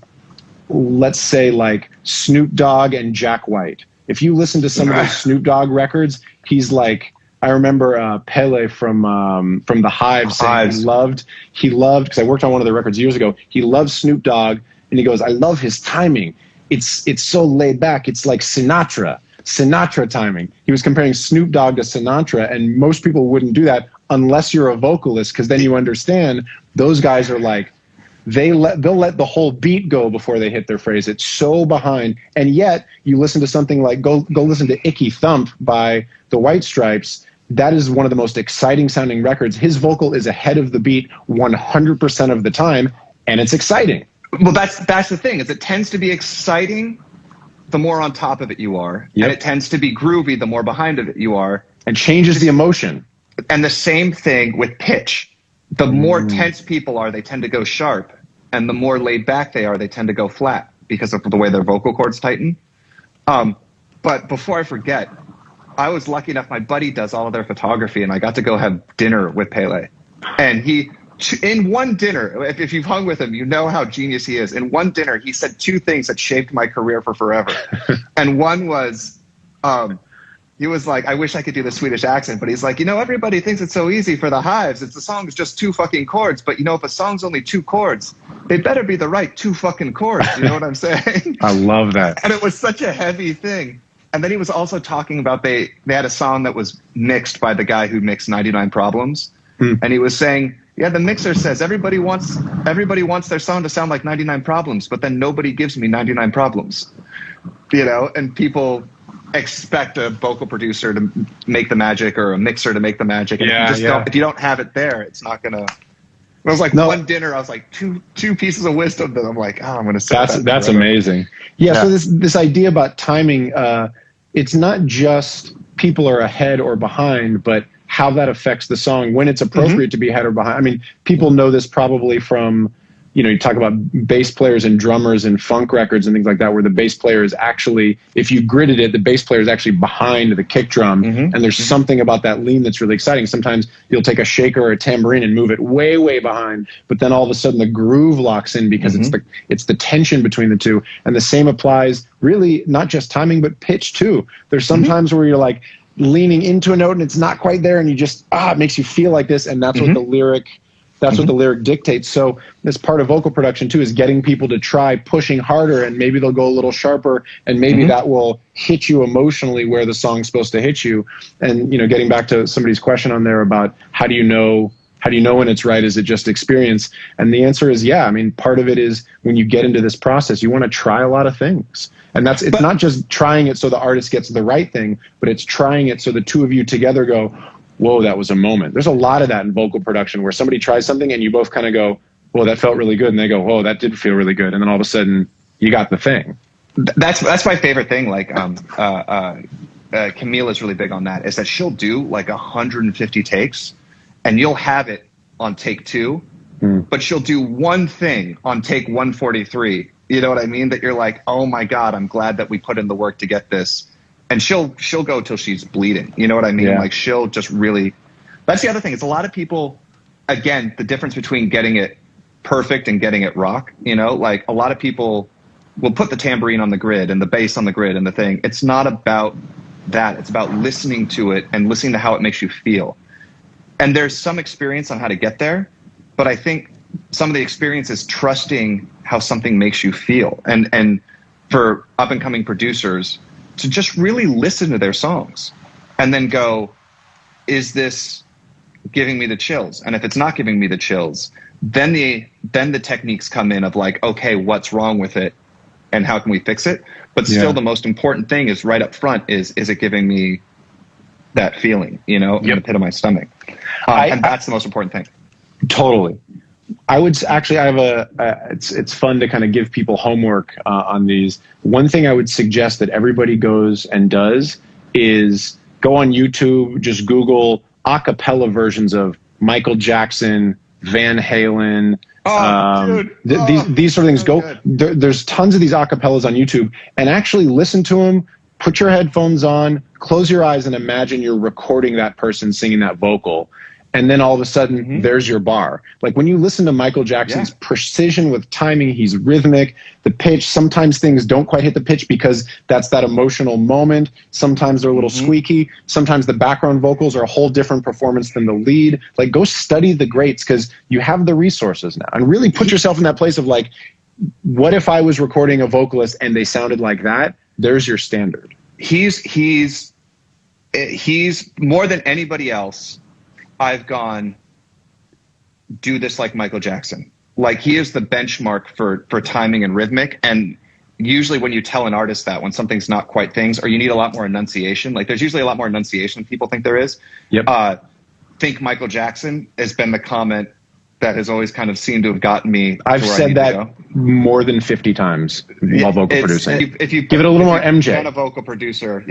let's say, like Snoop Dogg and Jack White. If you listen to some of those Snoop Dogg records, he's like, I remember Pele from the Hive saying he loved, because I worked on one of the records years ago, he loved Snoop Dogg, and he goes, I love his timing. It's so laid back. It's like Sinatra timing. He was comparing Snoop Dogg to Sinatra, and most people wouldn't do that unless you're a vocalist, because then you understand those guys are like, they'll let the whole beat go before they hit their phrase. It's so behind. And yet you listen to something like, go listen to Icky Thump by the White Stripes. That is one of the most exciting sounding records. His vocal is ahead of the beat 100% of the time, and it's exciting. Well, that's the thing, is it tends to be exciting the more on top of it you are. And it tends to be groovy the more behind of it you are. And changes the emotion. And the same thing with pitch. The more tense people are, they tend to go sharp. And the more laid back they are, they tend to go flat because of the way their vocal cords tighten. But before I forget, I was lucky enough, my buddy does all of their photography, and I got to go have dinner with Pele. And in one dinner, if you've hung with him, you know how genius he is. In one dinner, he said two things that shaped my career for forever. And one was, he was like, I wish I could do the Swedish accent, but he's like, everybody thinks it's so easy for the Hives. The song's just 2 fucking chords. But if a song's only 2 chords, they better be the right 2 fucking chords. You know what I'm saying? I love that. And it was such a heavy thing. And then he was also talking about they had a song that was mixed by the guy who mixed 99 Problems. And he was saying, the mixer says everybody wants their song to sound like 99 Problems, but then nobody gives me 99 Problems. And people expect a vocal producer to make the magic or a mixer to make the magic. And if you don't have it there, it's not gonna. It was like one dinner. I was like two pieces of wisdom that I'm like, I'm gonna say that's amazing. So this idea about timing, it's not just people are ahead or behind, but how that affects the song when it's appropriate to be ahead or behind. I mean, people know this probably from, you talk about bass players and drummers and funk records and things like that, where the bass player is actually, if you gridded it, the bass player is actually behind the kick drum. And there's something about that lean that's really exciting. Sometimes you'll take a shaker or a tambourine and move it way, way behind, but then all of a sudden the groove locks in because it's the tension between the two. And the same applies really not just timing, but pitch too. There's some times where you're like leaning into a note and it's not quite there, and you just, it makes you feel like this. And that's what the lyric what the lyric dictates. So this part of vocal production too is getting people to try pushing harder, and maybe they'll go a little sharper, and maybe that will hit you emotionally where the song's supposed to hit you. And getting back to somebody's question on there about how do you know when it's right? Is it just experience? And the answer is I mean, part of it is when you get into this process, you want to try a lot of things. And it's not just trying it so the artist gets the right thing, but it's trying it so the two of you together go, whoa, that was a moment. There's a lot of that in vocal production where somebody tries something and you both kind of go, whoa, that felt really good. And they go, whoa, that did feel really good. And then all of a sudden you got the thing. That's my favorite thing. Like Camila's really big on that, is that she'll do like 150 takes and you'll have it on take 2, but she'll do one thing on take 143. You know what I mean? That you're like, oh my God, I'm glad that we put in the work to get this. And she'll go till she's bleeding. You know what I mean? Like she'll just really. That's the other thing. It's a lot of people. Again, the difference between getting it perfect and getting it rock. Like a lot of people we'll put the tambourine on the grid and the bass on the grid and the thing. It's not about that. It's about listening to it and listening to how it makes you feel. And there's some experience on how to get there, but I think some of the experience is trusting how something makes you feel. And for up and coming producers to just really listen to their songs and then go, is this giving me the chills? And if it's not giving me the chills, then the techniques come in of like, okay, what's wrong with it and how can we fix it? But still the most important thing is right up front is it giving me that feeling, in the pit of my stomach? And that's the most important thing. Totally. I would actually, it's fun to kind of give people homework on these. One thing I would suggest that everybody goes and does is go on YouTube, just Google a cappella versions of Michael Jackson, Van Halen, these sort of things. There's tons of these a cappellas on YouTube, and actually listen to them. Put your headphones on, close your eyes, and imagine you're recording that person singing that vocal. And then all of a sudden, there's your bar. Like when you listen to Michael Jackson's precision with timing, he's rhythmic, the pitch, sometimes things don't quite hit the pitch because that's that emotional moment. Sometimes they're a little squeaky. Sometimes the background vocals are a whole different performance than the lead. Like go study the greats because you have the resources now. And really put yourself in that place of like, what if I was recording a vocalist and they sounded like that? There's your standard. He's more than anybody else. I've gone, do this like Michael Jackson. Like he is the benchmark for timing and rhythmic. And usually when you tell an artist that when something's not quite things, or you need a lot more enunciation, like there's usually a lot more enunciation than people think there is. Think Michael Jackson has been the comment that has always kind of seemed to have gotten me. I've said that more than 50 times while vocal producing. If you give it a little more MJ. And a vocal producer,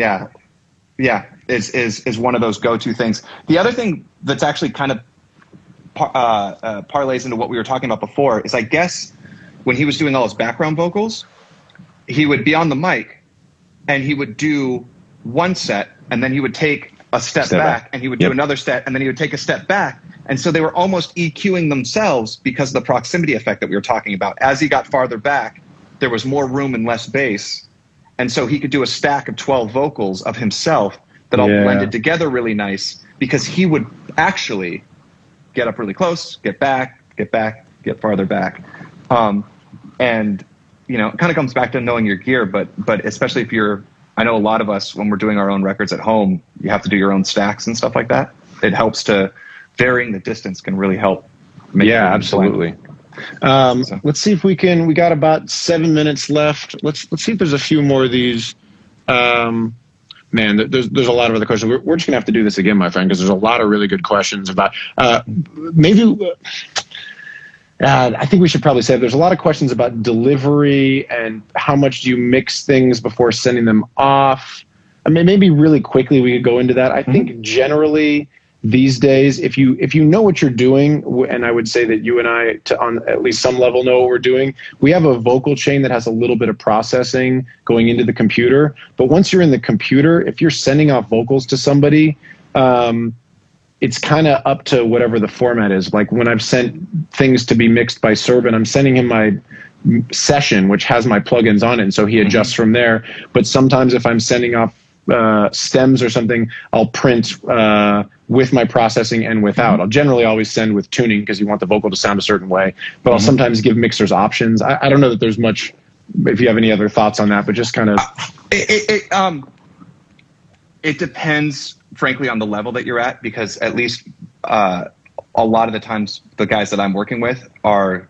is one of those go-to things. The other thing that's actually kind of parlays into what we were talking about before is I guess when he was doing all his background vocals, he would be on the mic and he would do one set and then he would take a step back and he would do another step and then he would take a step back. And so they were almost EQing themselves because of the proximity effect that we were talking about. As he got farther back, there was more room and less bass. And so he could do a stack of 12 vocals of himself that all blended together really nice because he would actually get up really close, get back, get farther back. And, it kind of comes back to knowing your gear, but especially if I know a lot of us, when we're doing our own records at home, you have to do your own stacks and stuff like that. It helps to, varying the distance can really help. Absolutely. Let's see if we got about 7 minutes left. Let's see if there's a few more of these. Man, there's a lot of other questions. We're just gonna have to do this again, my friend, because there's a lot of really good questions about maybe. I think we should probably say there's a lot of questions about delivery and how much do you mix things before sending them off. I mean, maybe really quickly we could go into that. I think generally these days, if you know what you're doing, and I would say that you and I, on at least some level, know what we're doing, we have a vocal chain that has a little bit of processing going into the computer. But once you're in the computer, if you're sending off vocals to somebody, it's kind of up to whatever the format is. Like when I've sent things to be mixed by Serban, I'm sending him my session, which has my plugins on it, and so he adjusts from there. But sometimes if I'm sending off stems or something, I'll print with my processing and without. I'll generally always send with tuning because you want the vocal to sound a certain way, but I'll sometimes give mixers options. I don't know that there's much, if you have any other thoughts on that, but just kind of... It depends, frankly, on the level that you're at, because at least a lot of the times the guys that I'm working with are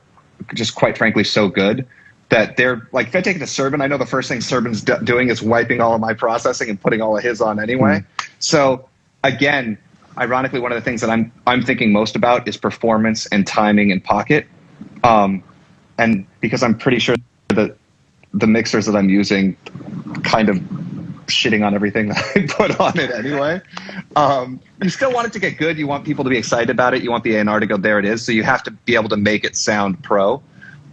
just quite frankly so good that they're like, if I take it to Serban, I know the first thing Serban's doing is wiping all of my processing and putting all of his on anyway. So again, ironically, one of the things that I'm thinking most about is performance and timing and pocket. And because I'm pretty sure that the mixers that I'm using kind of shitting on everything that I put on it anyway. You still want it to get good. You want people to be excited about it. You want the A&R to go, there it is. So you have to be able to make it sound pro.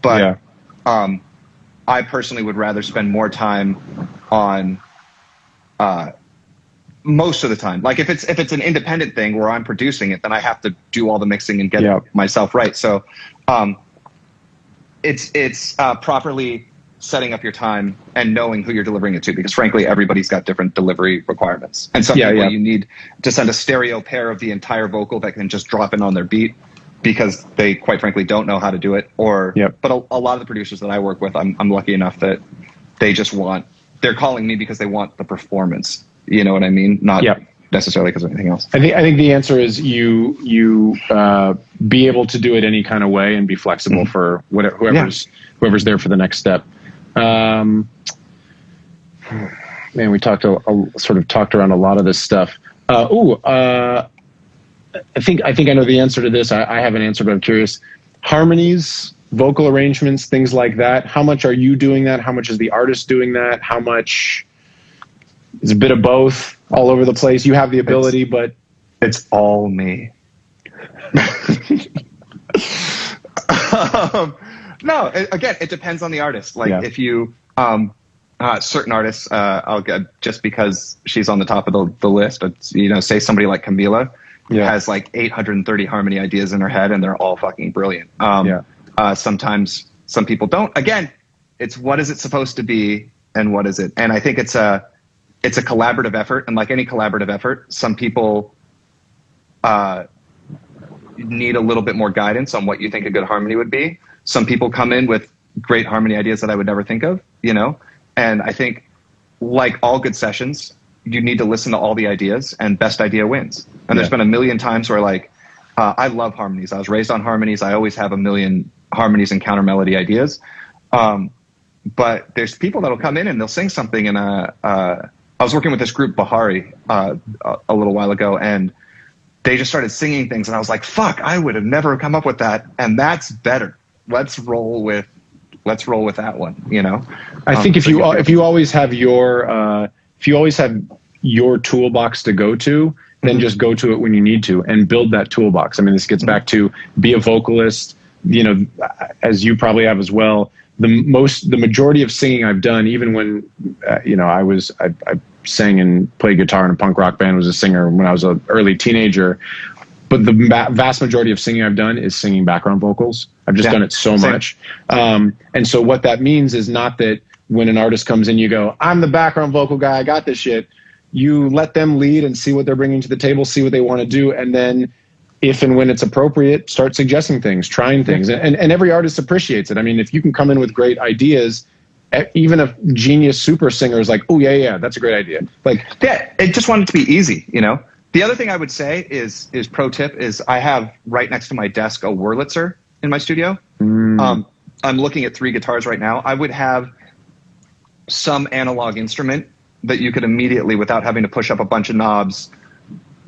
But I personally would rather spend more time on most of the time. Like if it's an independent thing where I'm producing it, then I have to do all the mixing and get it myself right. So it's properly setting up your time and knowing who you're delivering it to, because frankly, everybody's got different delivery requirements. And some people you need to send a stereo pair of the entire vocal that can just drop in on their beat because they quite frankly don't know how to do it. Or, but a lot of the producers that I work with, I'm lucky enough that they're calling me because they want the performance. You know what I mean? Not necessarily because of anything else. I think the answer is you be able to do it any kind of way and be flexible for whoever's there for the next step. Man, we talked around a lot of this stuff. I think I know the answer to this. I have an answer, but I'm curious. Harmonies, vocal arrangements, things like that. How much are you doing that? How much is the artist doing that? How much is a bit of both, all over the place? You have the ability, but it's all me. No, again, it depends on the artist. Like if you, certain artists, I'll get, just because she's on the top of the list, say somebody like Camila has like 830 harmony ideas in her head and they're all fucking brilliant. Sometimes some people don't. Again, it's what is it supposed to be and what is it? And I think it's a collaborative effort. And like any collaborative effort, some people need a little bit more guidance on what you think a good harmony would be. Some people come in with great harmony ideas that I would never think of, and I think like all good sessions, you need to listen to all the ideas and best idea wins. And there's been a million times where like, I love harmonies. I was raised on harmonies. I always have a million harmonies and counter melody ideas. But there's people that'll come in and they'll sing something. And I was working with this group, Bahari, a little while ago, and they just started singing things. And I was like, fuck, I would have never come up with that. And that's better. Let's roll with that one, I think if you always have your toolbox to go to, then just go to it when you need to and build that toolbox. I mean, this gets back to be a vocalist, as you probably have as well. The majority of singing I've done, even when, I sang and played guitar in a punk rock band, was a singer when I was an early teenager. But the vast majority of singing I've done is singing background vocals. I've just done it so much. And so what that means is not that when an artist comes in, you go, I'm the background vocal guy, I got this shit. You let them lead and see what they're bringing to the table, see what they want to do. And then if and when it's appropriate, start suggesting things, trying things. And every artist appreciates it. I mean, if you can come in with great ideas, even a genius super singer is like, oh, yeah, that's a great idea. Like, it just wanted to be easy, The other thing I would say is pro tip is I have right next to my desk a Wurlitzer in my studio. I'm looking at 3 guitars right now. I would have some analog instrument that you could immediately, without having to push up a bunch of knobs,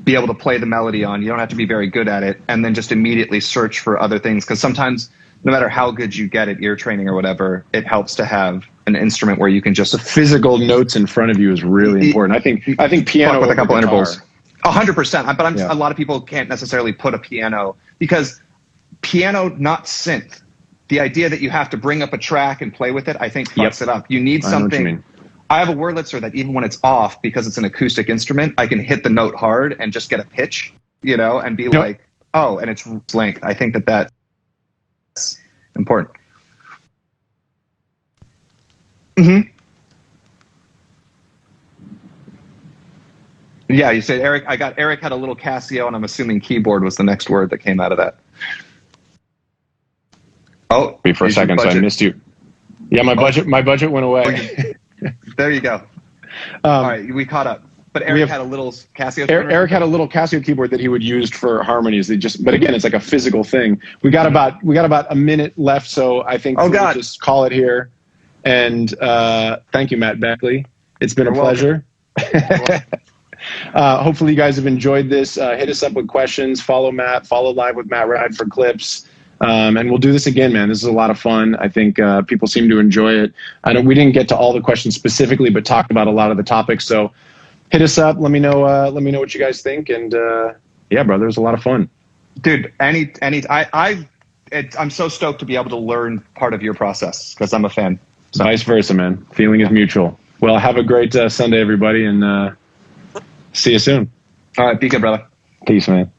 be able to play the melody on. You don't have to be very good at it, and then just immediately search for other things. Because sometimes, no matter how good you get at ear training or whatever, it helps to have an instrument where you can just... The physical notes in front of you is really important. I think piano with a couple intervals. 100%. But a lot of people can't necessarily put a piano, because piano, not synth. The idea that you have to bring up a track and play with it, I think fucks it up. You need something. I have a Wurlitzer that even when it's off, because it's an acoustic instrument, I can hit the note hard and just get a pitch, and be like, oh, and it's length. I think that's important. Yeah, you said Eric. Eric had a little Casio, and I'm assuming keyboard was the next word that came out of that. Oh, wait for a second, so I missed you. Yeah, my budget went away. There you go. All right, we caught up. But Eric had a little Casio. Eric had a little Casio keyboard that he would use for harmonies. But again, it's like a physical thing. We got about a minute left, so I think we'll just call it here. And thank you, Matt Beckley. It's been a pleasure. Hopefully you guys have enjoyed this. Hit us up with questions. Follow Matt. Follow LiveWithMattRad for clips. And we'll do this again, man. This is a lot of fun. I think people seem to enjoy it. We didn't get to all the questions specifically, but talked about a lot of the topics. So hit us up. Let me know what you guys think. And yeah, brother, it was a lot of fun. Dude, I'm so stoked to be able to learn part of your process because I'm a fan. So. Vice versa, man. Feeling is mutual. Well, have a great Sunday, everybody, and see you soon. All right, be good, brother. Peace, man.